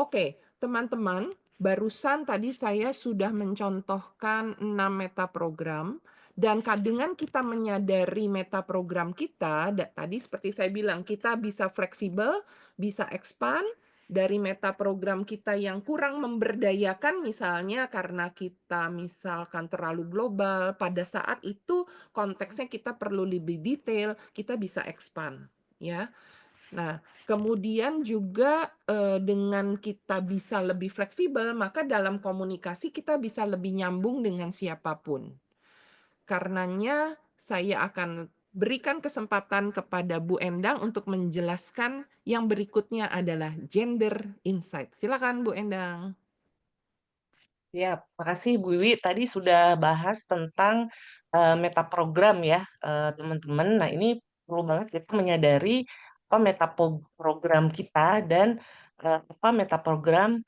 Oke, teman-teman, barusan tadi saya sudah mencontohkan 6 meta program. Dan dengan kita menyadari meta program kita, tadi seperti saya bilang, kita bisa fleksibel, bisa expand, dari meta program kita yang kurang memberdayakan, misalnya karena kita misalkan terlalu global, pada saat itu konteksnya kita perlu lebih detail, kita bisa expand, ya. Nah, kemudian juga, dengan kita bisa lebih fleksibel, maka dalam komunikasi kita bisa lebih nyambung dengan siapapun. Karenanya saya akan berikan kesempatan kepada Bu Endang untuk menjelaskan yang berikutnya adalah gender insight. Silakan Bu Endang. Ya, makasih Bu Wiwi. Tadi sudah bahas tentang meta program ya, teman-teman. Nah, ini perlu banget kita menyadari apa program kita dan apa meta program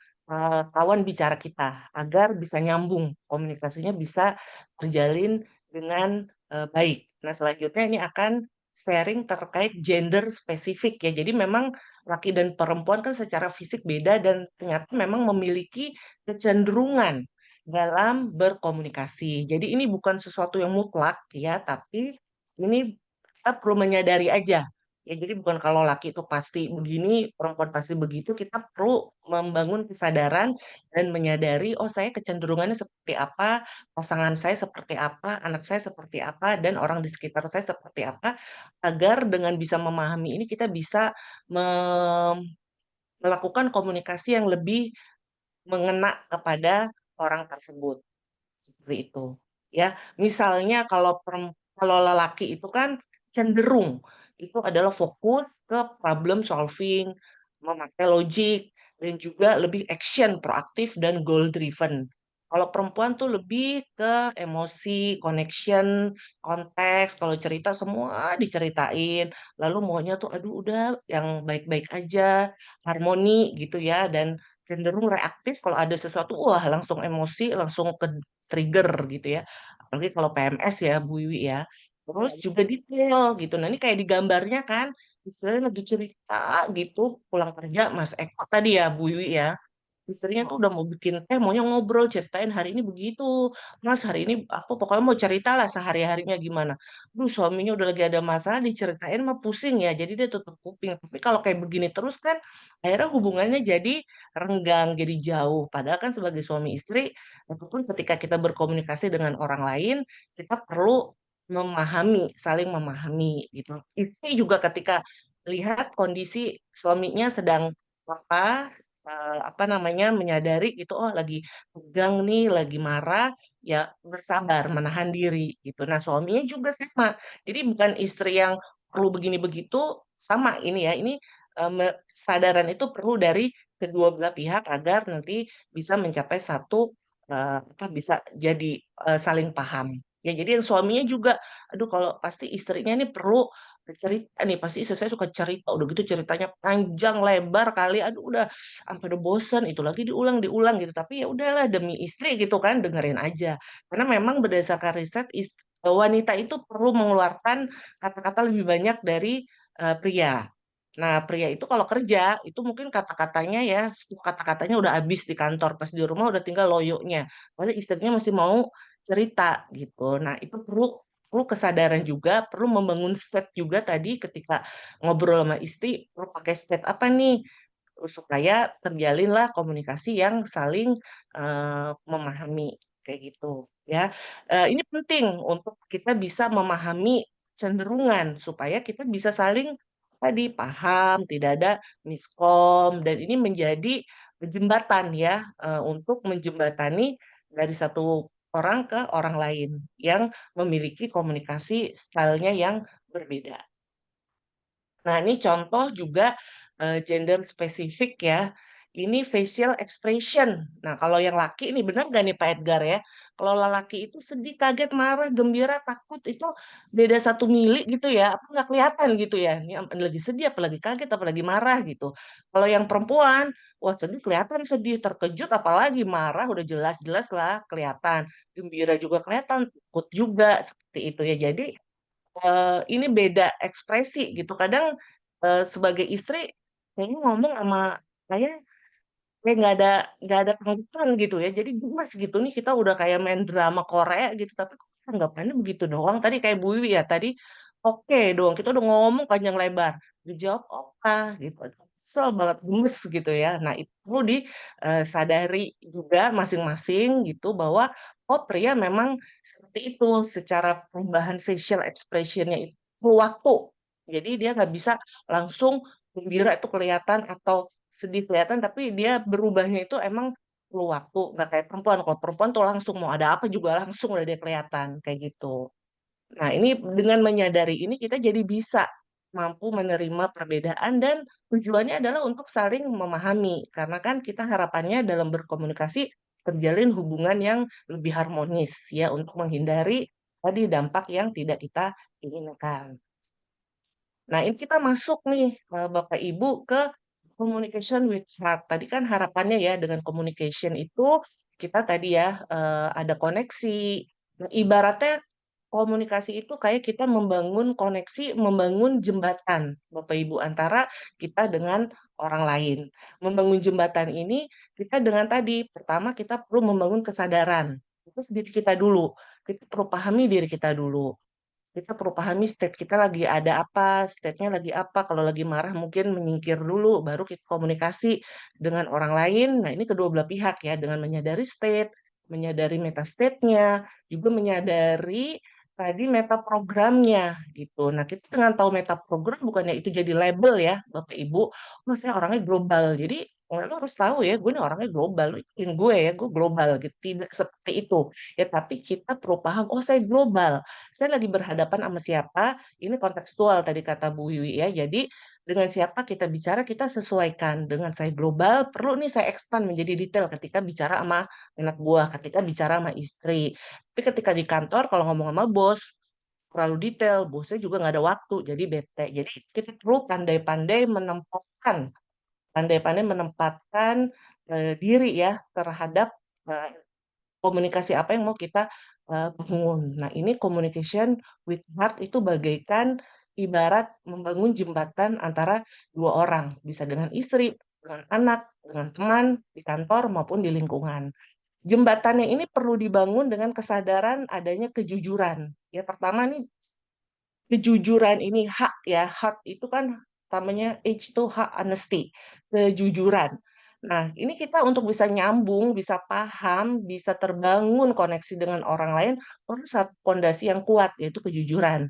kawan bicara kita agar bisa nyambung, komunikasinya bisa terjalin dengan baik. Nah, selanjutnya ini akan sharing terkait gender spesifik ya. Jadi memang laki dan perempuan kan secara fisik beda dan ternyata memang memiliki kecenderungan dalam berkomunikasi. Jadi ini bukan sesuatu yang mutlak ya, tapi ini kita perlu menyadari aja. Ya, jadi bukan kalau laki itu pasti begini, perempuan pasti begitu. Kita perlu membangun kesadaran dan menyadari, oh saya kecenderungannya seperti apa, pasangan saya seperti apa, anak saya seperti apa, dan orang di sekitar saya seperti apa, agar dengan bisa memahami ini kita bisa melakukan komunikasi yang lebih mengena kepada orang tersebut. Seperti itu. Ya, misalnya kalau lelaki itu kan cenderung itu adalah fokus ke problem solving, memakai logik dan juga lebih action, proaktif dan goal driven. Kalau perempuan tuh lebih ke emosi, connection, konteks, kalau cerita semua diceritain, lalu maunya tuh aduh udah yang baik-baik aja, harmoni gitu ya dan cenderung reaktif kalau ada sesuatu wah langsung emosi, langsung ke trigger gitu ya. Apalagi kalau PMS ya Bu Wiwi ya. Terus juga detail gitu. Nah ini kayak di gambarnya kan, istilahnya lagi cerita gitu, pulang kerja Mas Eko tadi ya Bu Wiwi ya. Istrinya tuh udah mau bikin maunya ngobrol, ceritain hari ini begitu. Mas hari ini aku pokoknya mau cerita lah sehari-harinya gimana. Duh suaminya udah lagi ada masalah diceritain mah pusing ya. Jadi dia tutup kuping. Tapi kalau kayak begini terus kan akhirnya hubungannya jadi renggang, jadi jauh. Padahal kan sebagai suami istri, ataupun ketika kita berkomunikasi dengan orang lain, kita perlu memahami, saling memahami gitu. Istri juga ketika lihat kondisi suaminya sedang apa apa namanya, menyadari gitu, oh lagi tegang nih, lagi marah, ya bersabar, menahan diri gitu. Nah, suaminya juga sama. Jadi bukan istri yang perlu begini begitu, sama ini ya, ini kesadaran itu perlu dari kedua belah pihak agar nanti bisa mencapai satu apa bisa jadi saling paham. Ya, jadi yang suaminya juga, aduh kalau pasti istrinya ini perlu cerita nih, pasti istri saya suka cerita, udah gitu ceritanya panjang lebar kali, aduh udah sampai udah bosen, itu lagi diulang-diulang gitu. Tapi ya udahlah demi istri gitu kan, dengerin aja. Karena memang berdasarkan riset wanita itu perlu mengeluarkan kata-kata lebih banyak dari pria. Nah, pria itu kalau kerja itu mungkin kata-katanya ya, kata-katanya udah habis di kantor, pas di rumah udah tinggal loyonya. Padahal istrinya masih mau cerita gitu. Nah, itu perlu perlu kesadaran juga, perlu membangun state juga tadi ketika ngobrol sama istri, perlu pakai state apa nih supaya terjalinlah komunikasi yang saling memahami kayak gitu ya. Ini penting untuk kita bisa memahami cenderungan supaya kita bisa saling tadi paham, tidak ada miskom dan ini menjadi jembatan ya untuk menjembatani dari satu orang ke orang lain yang memiliki komunikasi stylenya yang berbeda. Nah, ini contoh juga gender spesifik ya. Ini facial expression. Nah, kalau yang laki ini benar nggak nih Pak Edgar ya? Kalau laki itu sedih, kaget, marah, gembira, takut itu beda 1 mili gitu ya. Apa nggak kelihatan gitu ya? Ini lagi sedih, apalagi kaget, apalagi marah gitu. Kalau yang perempuan, wah sedih kelihatan sedih, terkejut, apalagi marah udah jelas-jelas lah kelihatan. Gembira juga kelihatan, takut juga seperti itu ya. Jadi ini beda ekspresi gitu. Kadang sebagai istri kayaknya ngomong sama saya kayak nggak ada tanggapan gitu ya. Jadi gemes gitu nih kita udah kayak main drama Korea gitu, tapi kok tanggapannya begitu doang. Tadi kayak Bu Wiwi ya tadi oke doang. Kita udah ngomong panjang lebar, dijawab opa gitu. kesel banget, gemes gitu ya. Nah, itu perlu disadari juga masing-masing gitu bahwa oh pria memang seperti itu secara perubahan facial expression-nya itu perlu waktu. Jadi dia nggak bisa langsung gembira itu kelihatan atau sedih kelihatan, tapi dia berubahnya itu emang perlu waktu, nggak kayak perempuan. Kalau perempuan tuh langsung mau ada apa juga langsung udah dia kelihatan kayak gitu. Nah, ini dengan menyadari ini kita jadi bisa mampu menerima perbedaan dan tujuannya adalah untuk saling memahami. Karena kan kita harapannya dalam berkomunikasi terjalin hubungan yang lebih harmonis ya untuk menghindari tadi dampak yang tidak kita inginkan. Nah, ini kita masuk nih Bapak Ibu ke communication with heart. Tadi kan harapannya ya dengan communication itu kita tadi ya ada koneksi. Nah, ibaratnya komunikasi itu kayak kita membangun koneksi, membangun jembatan, Bapak Ibu, antara kita dengan orang lain. Membangun jembatan ini kita dengan tadi, pertama kita perlu membangun kesadaran. Itu diri kita dulu. Kita perlu pahami diri kita dulu. Kita perlu pahami state kita lagi ada apa, state-nya lagi apa. Kalau lagi marah mungkin menyingkir dulu, baru kita komunikasi dengan orang lain. Nah, ini kedua belah pihak ya, dengan menyadari state, menyadari meta state-nya, juga menyadari tadi meta programnya gitu. Nah, kita dengan tahu meta program bukannya itu jadi label ya, Bapak Ibu. Oh, saya orangnya global. Jadi, lo harus tahu ya, gue ini orangnya global. Lo ikutin gue ya, gue global gitu. Tidak seperti itu. Ya, tapi kita perlu paham, oh saya global. Saya lagi berhadapan sama siapa, ini kontekstual tadi kata Bu Wiwi ya. Jadi dengan siapa kita bicara, kita sesuaikan. Dengan saya global, perlu nih saya expand menjadi detail ketika bicara sama anak buah, ketika bicara sama istri. Tapi ketika di kantor, kalau ngomong sama bos, terlalu detail, bosnya juga nggak ada waktu, jadi bete. Jadi kita perlu pandai-pandai menempatkan diri ya terhadap eh, komunikasi apa yang mau kita bangun. Nah, ini communication with heart itu bagaikan ibarat membangun jembatan antara dua orang, bisa dengan istri, dengan anak, dengan teman, di kantor maupun di lingkungan. Jembatannya ini perlu dibangun dengan kesadaran adanya kejujuran. Ya, pertama nih kejujuran ini hak ya, hak itu kan namanya H itu hak honesty, kejujuran. Nah, ini kita untuk bisa nyambung, bisa paham, bisa terbangun koneksi dengan orang lain, perlu satu fondasi yang kuat, yaitu kejujuran.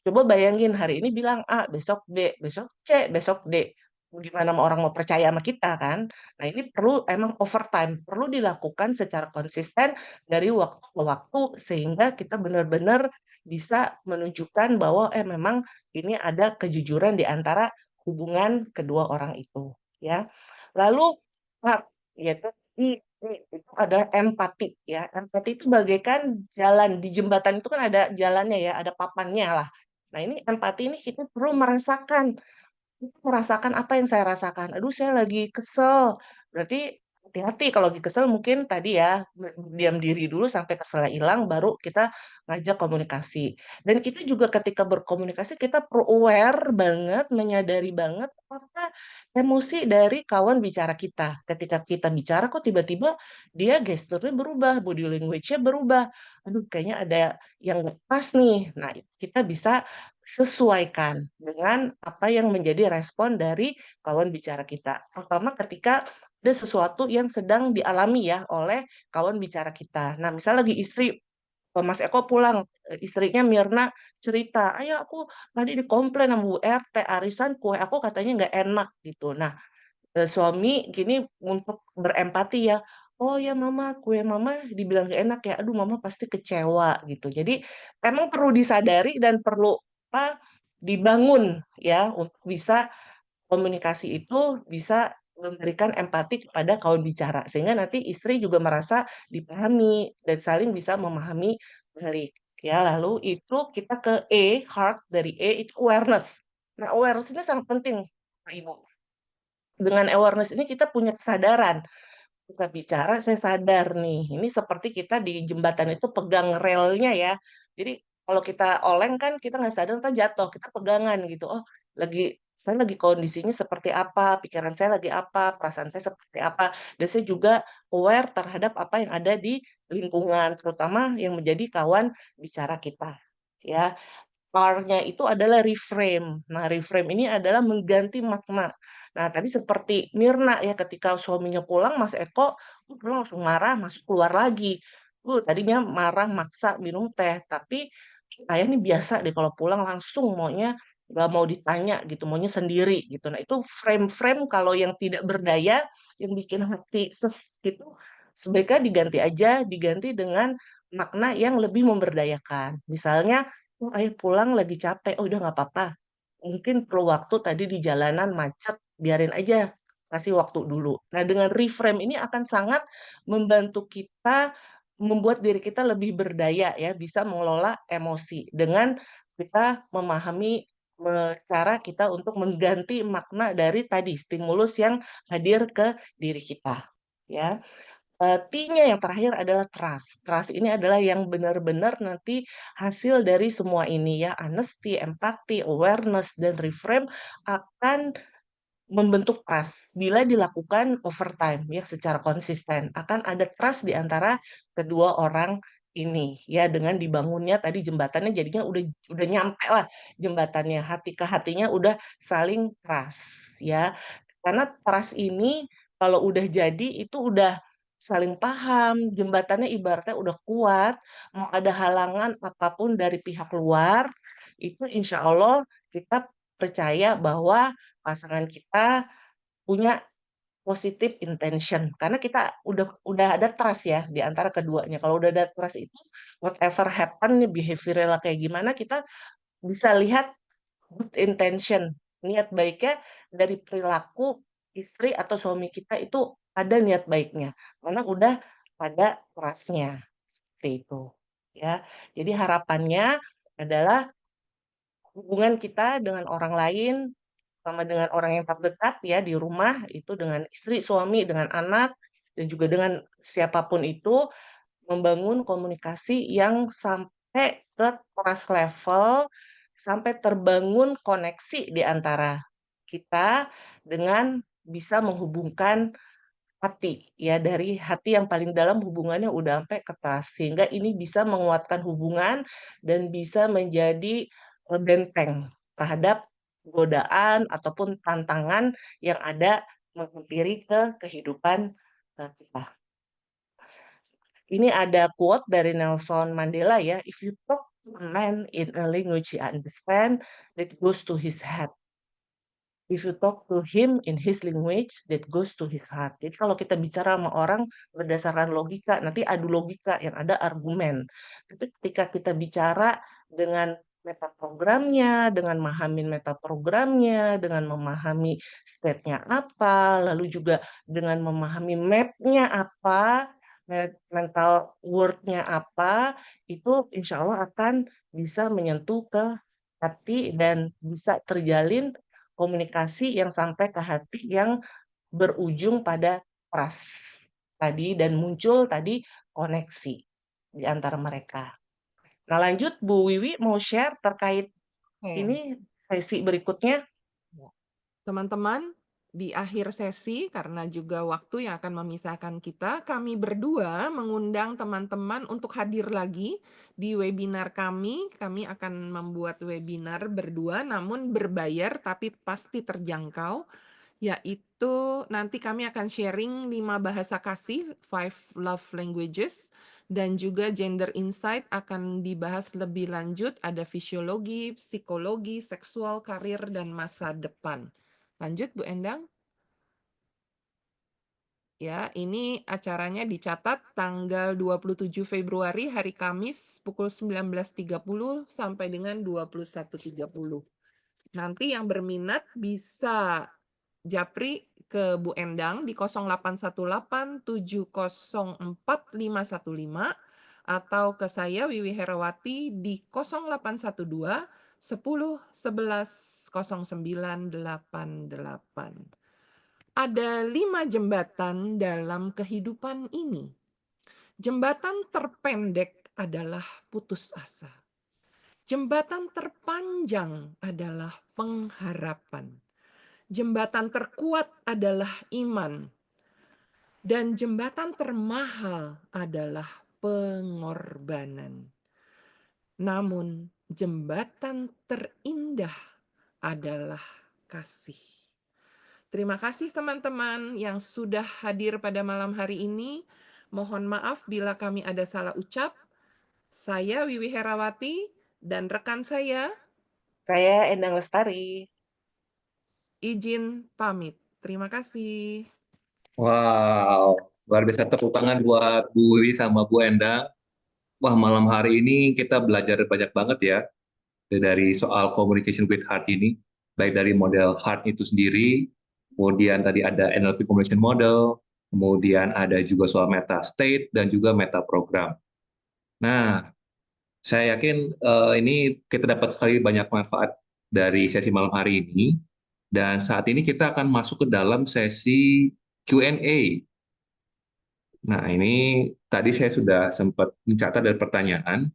Coba bayangin hari ini bilang A, besok B, besok C, besok D. Gimana orang mau percaya sama kita kan? Nah, ini perlu emang overtime, perlu dilakukan secara konsisten dari waktu ke waktu sehingga kita benar-benar bisa menunjukkan bahwa memang ini ada kejujuran di antara hubungan kedua orang itu, ya. Lalu yaitu itu ada empati ya. Empati itu bagaikan jalan di jembatan itu kan ada jalannya ya, ada papannya lah. Nah, ini empati ini kita perlu merasakan apa yang saya rasakan. Aduh, saya lagi kesel. Berarti hati-hati kalau lagi kesel mungkin tadi ya diam diri dulu sampai keselnya hilang baru kita ngajak komunikasi. Dan kita juga ketika berkomunikasi kita perlu aware banget, menyadari banget apa emosi dari kawan bicara kita. Ketika kita bicara kok tiba-tiba dia gesturnya berubah, body language-nya berubah. Aduh, kayaknya ada yang nggak pas nih. Nah, kita bisa sesuaikan dengan apa yang menjadi respon dari kawan bicara kita. Terutama ketika ada sesuatu yang sedang dialami ya oleh kawan bicara kita. Nah, misal lagi istri, Mas Eko pulang, istrinya Mirna cerita, ayah aku tadi dikomplain sama Bu RT, arisan kue aku katanya nggak enak gitu. Nah, suami gini untuk berempati ya, oh ya mama, kue mama dibilang gak enak ya, aduh mama pasti kecewa gitu. Jadi emang perlu disadari dan perlu apa dibangun ya untuk bisa komunikasi itu bisa memberikan empati kepada kawan bicara sehingga nanti istri juga merasa dipahami dan saling bisa memahami balik ya. Lalu itu kita ke heart, dari itu awareness. Nah, awareness ini sangat penting Pak Ibu. Dengan awareness ini kita punya kesadaran. Kita bicara, saya sadar nih, ini seperti kita di jembatan itu pegang relnya ya. Jadi kalau kita oleng kan kita nggak sadar kita jatuh, kita pegangan gitu. Oh, saya lagi kondisinya seperti apa, pikiran saya lagi apa, perasaan saya seperti apa, dan saya juga aware terhadap apa yang ada di lingkungan, terutama yang menjadi kawan bicara kita. Ya, R-nya itu adalah reframe. Nah, reframe ini adalah mengganti makna. Nah, tadi seperti Mirna ya, ketika suaminya pulang, Mas Eko pulang langsung marah, masuk keluar lagi. Tadinya marah, maksa minum teh, tapi saya nih biasa deh kalau pulang langsung maunya nggak mau ditanya gitu, maunya sendiri gitu. Nah, itu frame-frame kalau yang tidak berdaya, yang bikin hati gitu, sebaiknya diganti aja, diganti dengan makna yang lebih memberdayakan. Misalnya, oh, ayah pulang lagi capek, oh udah nggak apa-apa. Mungkin perlu waktu tadi di jalanan macet, biarin aja, kasih waktu dulu. Nah, dengan reframe ini akan sangat membantu kita membuat diri kita lebih berdaya ya, bisa mengelola emosi dengan kita memahami cara kita untuk mengganti makna dari tadi stimulus yang hadir ke diri kita ya. T-nya yang terakhir adalah trust. Trust ini adalah yang benar-benar nanti hasil dari semua ini ya, honesty, empathy, awareness, dan reframe akan membentuk trust. Bila dilakukan over time ya, secara konsisten, akan ada trust di antara kedua orang ini ya, dengan dibangunnya tadi jembatannya jadinya udah nyampe lah jembatannya, hati ke hatinya udah saling trust ya. Karena trust ini kalau udah jadi itu udah saling paham, jembatannya ibaratnya udah kuat, mau ada halangan apapun dari pihak luar, itu insya Allah kita percaya bahwa pasangan kita punya positive intention. Karena kita udah ada trust ya di antara keduanya. Kalau udah ada trust itu, whatever happen nih behaviornya kayak gimana, kita bisa lihat good intention, niat baiknya dari perilaku istri atau suami kita itu ada niat baiknya. Karena udah ada trust-nya. Seperti itu. Ya. Jadi harapannya adalah hubungan kita dengan orang lain sama dengan orang yang terdekat ya di rumah itu dengan istri, suami, dengan anak dan juga dengan siapapun itu membangun komunikasi yang sampai ke trust level, sampai terbangun koneksi di antara kita dengan bisa menghubungkan hati ya dari hati yang paling dalam hubungannya udah sampai ke trust sehingga ini bisa menguatkan hubungan dan bisa menjadi benteng terhadap godaan ataupun tantangan yang ada menghampiri ke kehidupan kita. Ini ada quote dari Nelson Mandela ya, if you talk to a man in a language he understand, that goes to his head. If you talk to him in his language, that goes to his heart. Jadi kalau kita bicara sama orang berdasarkan logika, nanti adu logika yang ada argumen. Tapi ketika kita bicara dengan metaprogramnya, dengan memahami metaprogramnya, dengan memahami state-nya apa, lalu juga dengan memahami map-nya apa, mental word-nya apa, itu insya Allah akan bisa menyentuh ke hati dan bisa terjalin komunikasi yang sampai ke hati yang berujung pada trust tadi dan muncul tadi koneksi di antara mereka. Nah, lanjut Bu Wiwi mau share terkait ini sesi berikutnya. Teman-teman, di akhir sesi karena juga waktu yang akan memisahkan kita, kami berdua mengundang teman-teman untuk hadir lagi di webinar kami. Kami akan membuat webinar berdua namun berbayar tapi pasti terjangkau, yaitu nanti kami akan sharing 5 bahasa kasih, 5 love languages, dan juga gender insight akan dibahas lebih lanjut, ada fisiologi, psikologi, seksual, karir, dan masa depan. Lanjut Bu Endang. Ya, ini acaranya dicatat tanggal 27 Februari hari Kamis pukul 19.30 sampai dengan 21.30. Nanti yang berminat bisa japri ke Bu Endang di 0818704515 atau ke saya Wiwi Herawati di 0812 10 11 0988. Ada 5 jembatan dalam kehidupan ini. Jembatan terpendek adalah putus asa. Jembatan terpanjang adalah pengharapan. Jembatan terkuat adalah iman. Dan jembatan termahal adalah pengorbanan. Namun jembatan terindah adalah kasih. Terima kasih teman-teman yang sudah hadir pada malam hari ini. Mohon maaf bila kami ada salah ucap. Saya Wiwi Herawati dan rekan saya Saya Endang Lestari. izin pamit. Terima kasih. Wow, luar biasa, tepuk tangan buat Bu Wiwi sama Bu Endang. Wah, malam hari ini kita belajar banyak banget ya dari soal communication with heart ini, baik dari model heart itu sendiri, kemudian tadi ada NLP Communication Model, kemudian ada juga soal meta state dan juga meta program. Nah, saya yakin ini kita dapat sekali banyak manfaat dari sesi malam hari ini, dan saat ini kita akan masuk ke dalam sesi Q&A. Nah, ini tadi saya sudah sempat mencatat dari pertanyaan.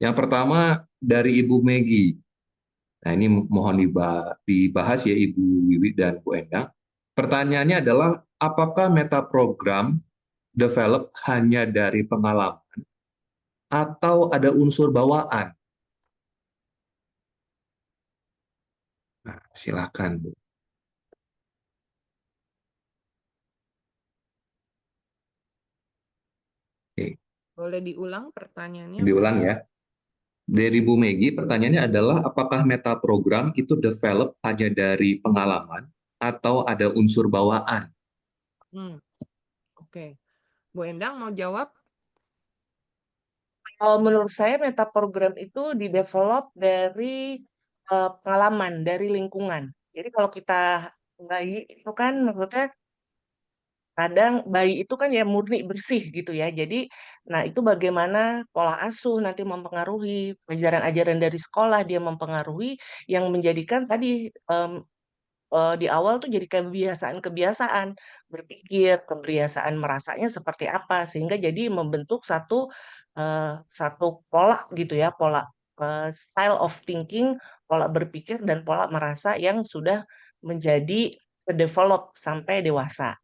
Yang pertama dari Ibu Megi. Nah, ini mohon dibahas ya Ibu Wiwi dan Bu Endang. Pertanyaannya adalah, apakah meta program develop hanya dari pengalaman atau ada unsur bawaan? Nah, silakan Bu. Oke, Boleh diulang pertanyaannya, Bu? diulang ya. Dari Bu Megi, pertanyaannya adalah, apakah meta program itu develop hanya dari pengalaman atau ada unsur bawaan? Oke. Bu Endang mau jawab? Kalau menurut saya meta program itu didevelop dari pengalaman, dari lingkungan. Jadi kalau kita bayi itu kan maksudnya kadang bayi itu kan ya murni bersih gitu ya. Jadi, nah itu bagaimana pola asuh nanti mempengaruhi, ajaran-ajaran dari sekolah dia mempengaruhi, yang menjadikan tadi di awal tuh jadi kebiasaan-kebiasaan berpikir, kebiasaan merasanya seperti apa, sehingga jadi membentuk satu pola gitu ya, pola style of thinking, pola berpikir dan pola merasa yang sudah menjadi develop sampai dewasa.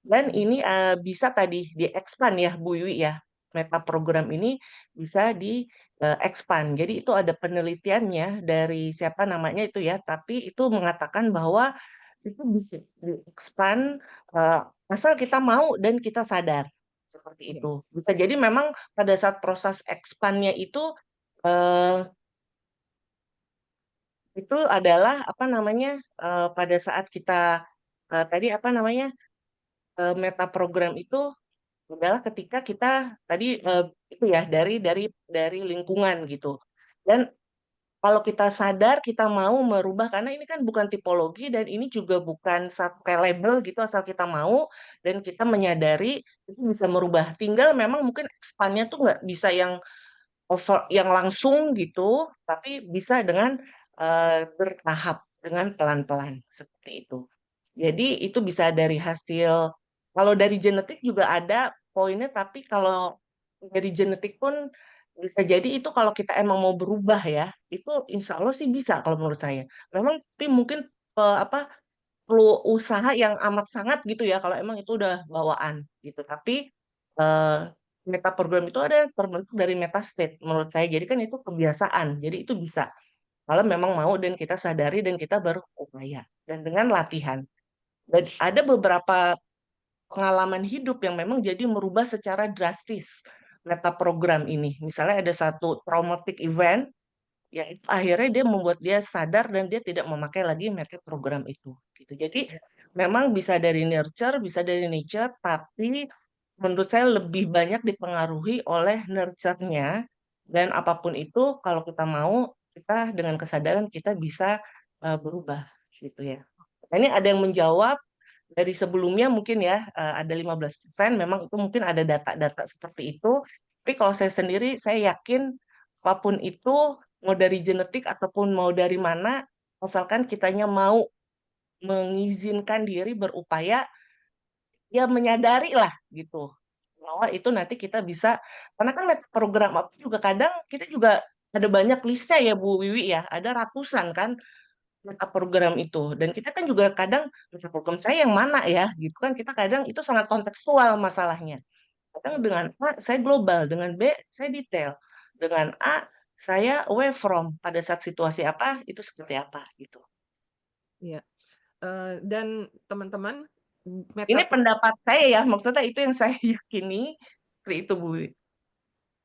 Dan ini bisa tadi di-expand ya Bu Yui ya, meta program ini bisa di-expand. Jadi itu ada penelitiannya dari siapa namanya itu ya, tapi itu mengatakan bahwa itu bisa di-expand asal kita mau dan kita sadar, seperti itu. Bisa jadi memang pada saat proses expand-nya eee, itu adalah apa namanya, pada saat kita tadi apa namanya, meta program itu adalah ketika kita tadi, itu ya dari lingkungan gitu. Dan kalau kita sadar, kita mau merubah karena ini kan bukan tipologi dan ini juga bukan satu kayak label gitu asal kita mau dan kita menyadari itu bisa merubah. Tinggal memang mungkin expand-nya tuh nggak bisa yang langsung gitu, tapi bisa dengan, bertahap, dengan pelan-pelan, seperti itu. Jadi itu bisa dari hasil kalau dari genetik juga ada poinnya, tapi kalau dari genetik pun bisa jadi itu kalau kita emang mau berubah ya, itu insya Allah sih bisa kalau menurut saya. Memang tapi mungkin, apa, perlu usaha yang amat sangat gitu ya kalau emang itu udah bawaan gitu. Tapi, eee, meta program itu ada yang terbentuk dari meta state menurut saya. Jadi kan itu kebiasaan, jadi itu bisa kalau memang mau dan kita sadari dan kita berupaya dan dengan latihan. Dan ada beberapa pengalaman hidup yang memang jadi merubah secara drastis meta program ini. Misalnya ada satu traumatic event, ya itu akhirnya dia membuat dia sadar dan dia tidak memakai lagi meta program itu, gitu. Jadi memang bisa dari nurture, bisa dari nature, tapi menurut saya lebih banyak dipengaruhi oleh nurture-nya dan apapun itu kalau kita mau, kita dengan kesadaran kita bisa, berubah, gitu ya. Nah ini ada yang menjawab dari sebelumnya mungkin ya, ada 15% memang itu mungkin ada data-data seperti itu, tapi kalau saya sendiri saya yakin apapun itu, mau dari genetik ataupun mau dari mana, asalkan kitanya mau mengizinkan diri berupaya, ya menyadari lah gitu, bahwa itu nanti kita bisa karena kan program apa juga kadang kita juga ada banyak listnya ya Bu Wiwi ya, ada ratusan kan meta program itu, dan kita kan juga kadang, meta program saya yang mana ya, gitu kan, kita kadang itu sangat kontekstual masalahnya. Kadang dengan A, saya global, dengan B, saya detail, dengan A, saya away from, pada saat situasi apa, itu seperti apa, gitu. Iya. Dan teman-teman, Ini meta pendapat saya ya, maksudnya itu yang saya yakini, seperti itu Bu.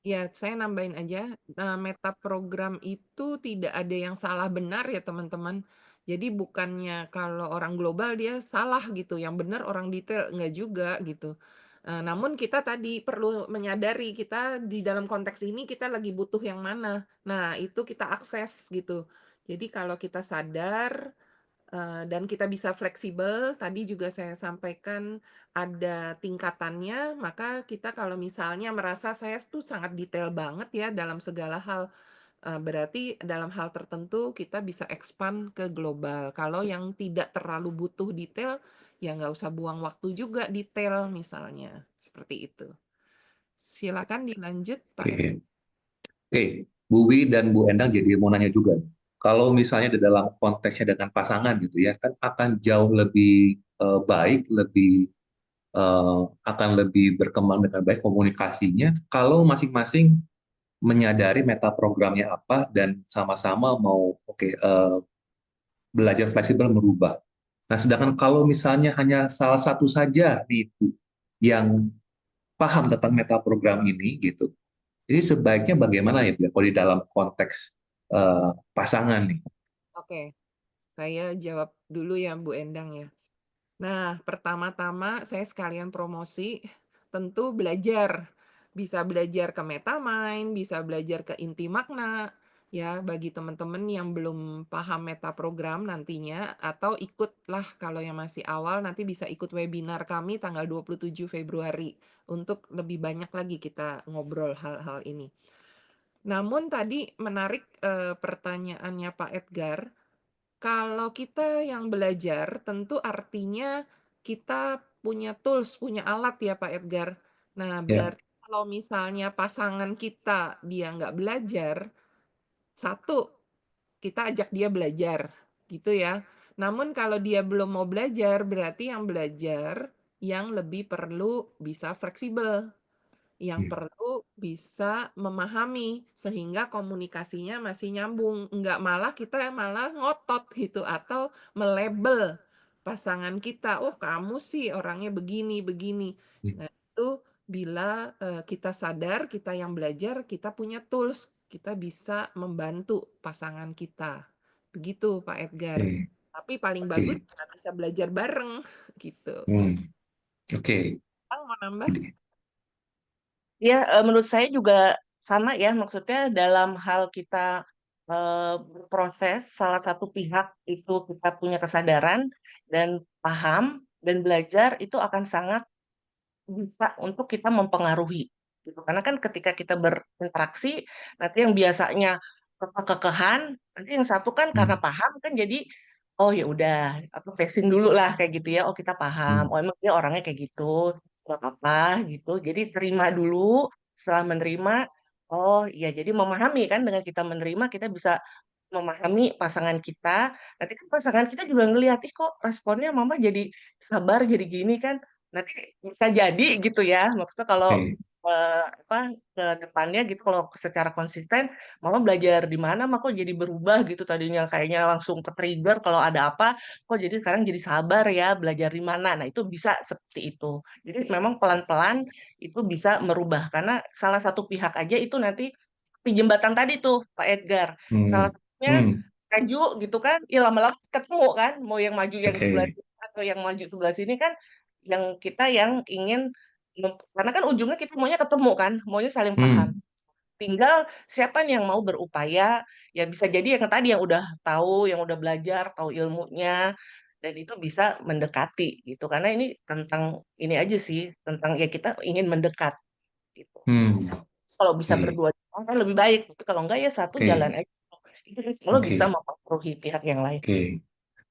ya, saya nambahin aja, meta program itu tidak ada yang salah benar ya teman-teman. Jadi bukannya kalau orang global dia salah gitu, yang benar orang detail, enggak juga gitu. Namun kita tadi perlu menyadari kita di dalam konteks ini kita lagi butuh yang mana. Nah, itu kita akses gitu. Jadi kalau kita sadar dan kita bisa fleksibel, tadi juga saya sampaikan ada tingkatannya, maka kita kalau misalnya merasa saya tuh sangat detail banget ya dalam segala hal, berarti dalam hal tertentu kita bisa expand ke global. Kalau yang tidak terlalu butuh detail, ya nggak usah buang waktu juga detail misalnya, seperti itu. Silakan dilanjut Pak Ed. Oke, Bu Wi dan Bu Endang jadi mau nanya juga. Kalau misalnya di dalam konteksnya dengan pasangan gitu ya, kan akan jauh lebih baik, akan lebih berkembang dengan baik komunikasinya kalau masing-masing menyadari meta programnya apa dan sama-sama mau belajar fleksibel merubah. Nah, sedangkan kalau misalnya hanya salah satu saja nih Bu yang paham tentang meta program ini gitu. Jadi sebaiknya bagaimana ya Bu, kalau di dalam konteks pasangan nih? Oke, saya jawab dulu ya Bu Endang ya. Nah, pertama-tama saya sekalian promosi, tentu belajar. Bisa belajar ke MetaMind, bisa belajar ke Inti Makna, ya bagi teman-teman yang belum paham meta program nantinya, atau ikutlah kalau yang masih awal nanti bisa ikut webinar kami tanggal 27 Februari untuk lebih banyak lagi kita ngobrol hal-hal ini. Namun tadi menarik pertanyaannya Pak Edgar, kalau kita yang belajar, tentu artinya kita punya tools, punya alat ya Pak Edgar. Nah, Ya, berarti kalau misalnya pasangan kita dia nggak belajar, satu, kita ajak dia belajar, gitu ya. Namun kalau dia belum mau belajar, berarti yang belajar yang lebih perlu bisa fleksibel, yang perlu bisa memahami sehingga komunikasinya masih nyambung, enggak malah kita malah ngotot gitu atau melabel pasangan kita, "Oh, kamu sih orangnya begini begini." Nah, itu bila, kita sadar, kita yang belajar, kita punya tools, kita bisa membantu pasangan kita. Begitu, Pak Edgar. oke, Tapi paling bagus oke. kita bisa belajar bareng, gitu. Hmm, oke. Bang, mau nambah? Jadi, Ya, menurut saya juga sama ya, maksudnya dalam hal kita berproses, salah satu pihak itu kita punya kesadaran dan paham dan belajar itu akan sangat bisa untuk kita mempengaruhi gitu. Karena kan ketika kita berinteraksi, nanti yang biasanya kekeh-kekehan, nanti yang satu kan karena hmm, paham kan jadi oh ya udah apa pacing dulu lah kayak gitu ya. Oh kita paham. hmm, Oh emang dia orangnya kayak gitu. Gak apa-apa gitu. Jadi terima dulu. Setelah menerima, oh iya jadi memahami kan dengan kita menerima kita bisa memahami pasangan kita. Nanti kan pasangan kita juga ngelihat, ih kok responnya mama jadi sabar jadi gini kan. Nanti bisa jadi gitu ya. Maksudnya kalau oke, apa ke depannya gitu kalau secara konsisten mama belajar di mana mah kok jadi berubah gitu tadinya kayaknya langsung ke trigger kalau ada apa kok jadi sekarang jadi sabar ya belajar di mana. Nah, itu bisa seperti itu. Jadi memang pelan-pelan itu bisa merubah karena salah satu pihak aja itu nanti di jembatan tadi tuh Pak Edgar. Salah hmm, satunya hmm, maju gitu kan, ya lama-lama ketemu kan, mau yang maju yang sebelah oke, sini atau yang maju sebelah sini kan, yang kita yang ingin karena kan ujungnya kita maunya ketemu kan, maunya saling paham. hmm, Tinggal siapa nih yang mau berupaya, ya bisa jadi yang tadi yang udah tahu, yang udah belajar, tahu ilmunya, dan itu bisa mendekati gitu. Karena ini tentang ini aja sih, tentang ya kita ingin mendekat gitu. hmm, Kalau bisa oke, berdua kan lebih baik, tapi kalau enggak ya satu jalan oke, aja. Itu selalu bisa oke, mempengaruhi pihak yang lain. oke.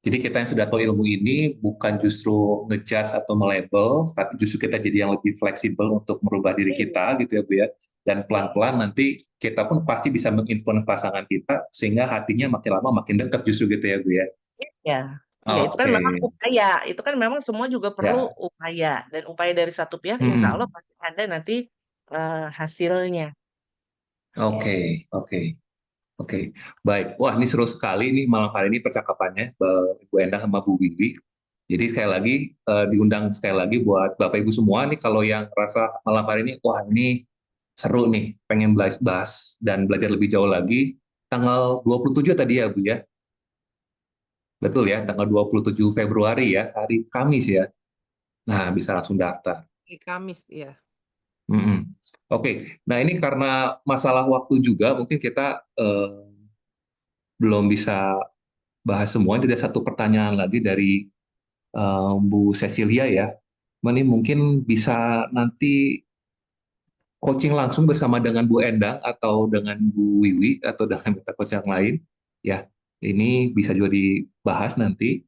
Jadi kita yang sudah tahu ilmu ini bukan justru ngejudge atau melabel, tapi justru kita jadi yang lebih fleksibel untuk merubah diri Iya, kita gitu ya Bu ya. Dan pelan-pelan nanti kita pun pasti bisa menginfluence pasangan kita sehingga hatinya makin lama makin dekat justru gitu ya Bu ya. iya, iya itu kan Oke, memang upaya, itu kan memang semua juga perlu ya, upaya dan upaya dari satu pihak insya Allah hmm, pasti ada nanti hasilnya. oke, oke. Oke, baik. Wah, ini seru sekali nih malam hari ini percakapannya, Bu Endang sama Bu Wiwi. Jadi sekali lagi diundang sekali lagi buat Bapak Ibu semua nih kalau yang rasa malam hari ini, wah ini seru nih, pengen bahas dan belajar lebih jauh lagi. Tanggal 27 tadi ya Bu ya? Betul ya, tanggal 27 Februari ya, hari Kamis ya. Nah, bisa langsung daftar. Hari Kamis ya. Mm-mm. Oke, nah ini karena masalah waktu juga, mungkin kita belum bisa bahas semua. Ini ada satu pertanyaan lagi dari Bu Cecilia ya. Ini mungkin bisa nanti coaching langsung bersama dengan Bu Endang atau dengan Bu Wiwi atau dengan mitra coach yang lain. Ya, ini bisa juga dibahas nanti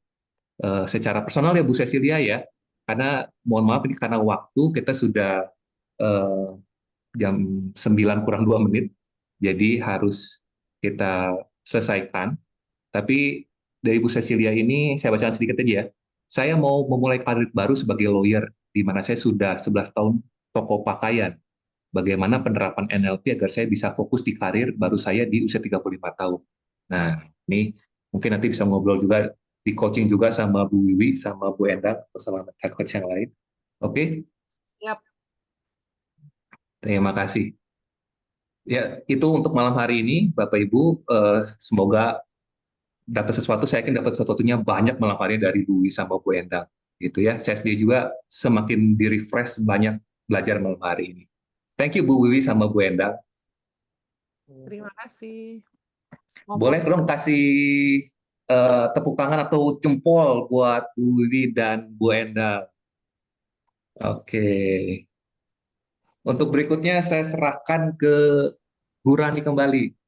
secara personal ya Bu Cecilia ya. Karena mohon maaf ini karena waktu kita sudah eh, jam 9 kurang 2 menit. Jadi harus kita selesaikan. Tapi dari Bu Cecilia ini saya bacakan sedikit aja ya. Saya mau memulai karir baru sebagai lawyer, di mana saya sudah 11 tahun toko pakaian. Bagaimana penerapan NLP agar saya bisa fokus di karir baru saya di usia 35 tahun. Nah, ini mungkin nanti bisa ngobrol juga, di coaching juga sama Bu Wiwi, sama Bu Endang, atau sama coach yang lain. Oke, Siap. terima kasih. Ya, itu untuk malam hari ini, Bapak Ibu. Semoga dapat sesuatu, saya yakin dapat sesuatunya banyak malam hari ini dari Bu Wiwi sama Bu Endang. Gitu ya, saya sendiri juga semakin di-refresh banyak belajar malam hari ini. Thank you Bu Wiwi sama Bu Endang. Terima kasih. Boleh dong kasih tepuk tangan atau jempol buat Bu Wiwi dan Bu Endang. Oke. Untuk berikutnya saya serahkan ke Bu Rani kembali.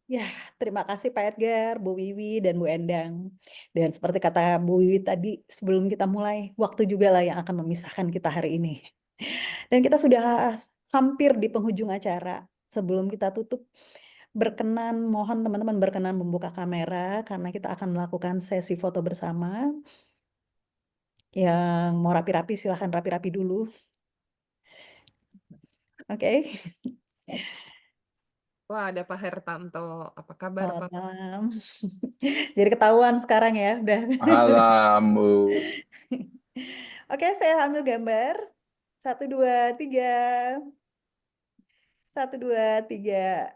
Ya, terima kasih Pak Edgar, Bu Wiwi, dan Bu Endang. Dan seperti kata Bu Wiwi tadi, sebelum kita mulai, waktu juga lah yang akan memisahkan kita hari ini. Dan kita sudah hampir di penghujung acara. Sebelum kita tutup, mohon teman-teman berkenan membuka kamera, karena kita akan melakukan sesi foto bersama. Yang mau rapi-rapi, silahkan rapi-rapi dulu. Oke. Wah, ada Pak Hertanto. Apa kabar, Selamat Pak? malam. Jadi ketahuan sekarang ya, udah. Malam, Bu. Oke, saya ambil gambar. 1, 2, 3. 1, 2, 3.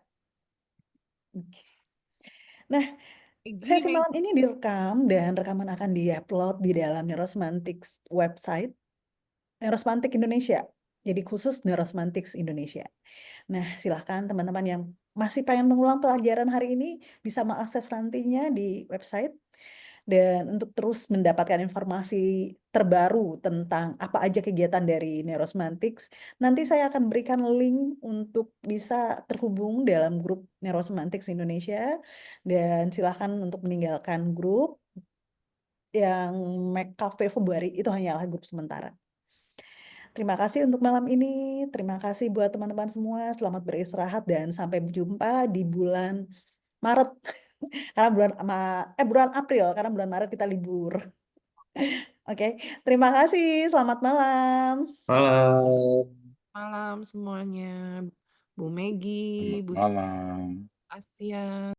Oke. Nah, sesi Maggie, malam ini direkam dan rekaman akan diupload di dalam Neurosemantics website Neurosemantics Indonesia. Jadi khusus Neurosemantics Indonesia. Nah, silahkan teman-teman yang masih pengen mengulang pelajaran hari ini bisa mengakses nantinya di website. Dan untuk terus mendapatkan informasi terbaru tentang apa aja kegiatan dari Neurosemantics, nanti saya akan berikan link untuk bisa terhubung dalam grup Neurosemantics Indonesia. Dan silahkan untuk meninggalkan grup yang Mac Cafe Februari, itu hanyalah grup sementara. Terima kasih untuk malam ini. Terima kasih buat teman-teman semua. Selamat beristirahat dan sampai berjumpa di bulan Maret. Karena bulan April, karena bulan Maret kita libur. Oke, terima kasih. Selamat malam. Malam. malam semuanya. Bu Maggie, Bu Malam. Asia.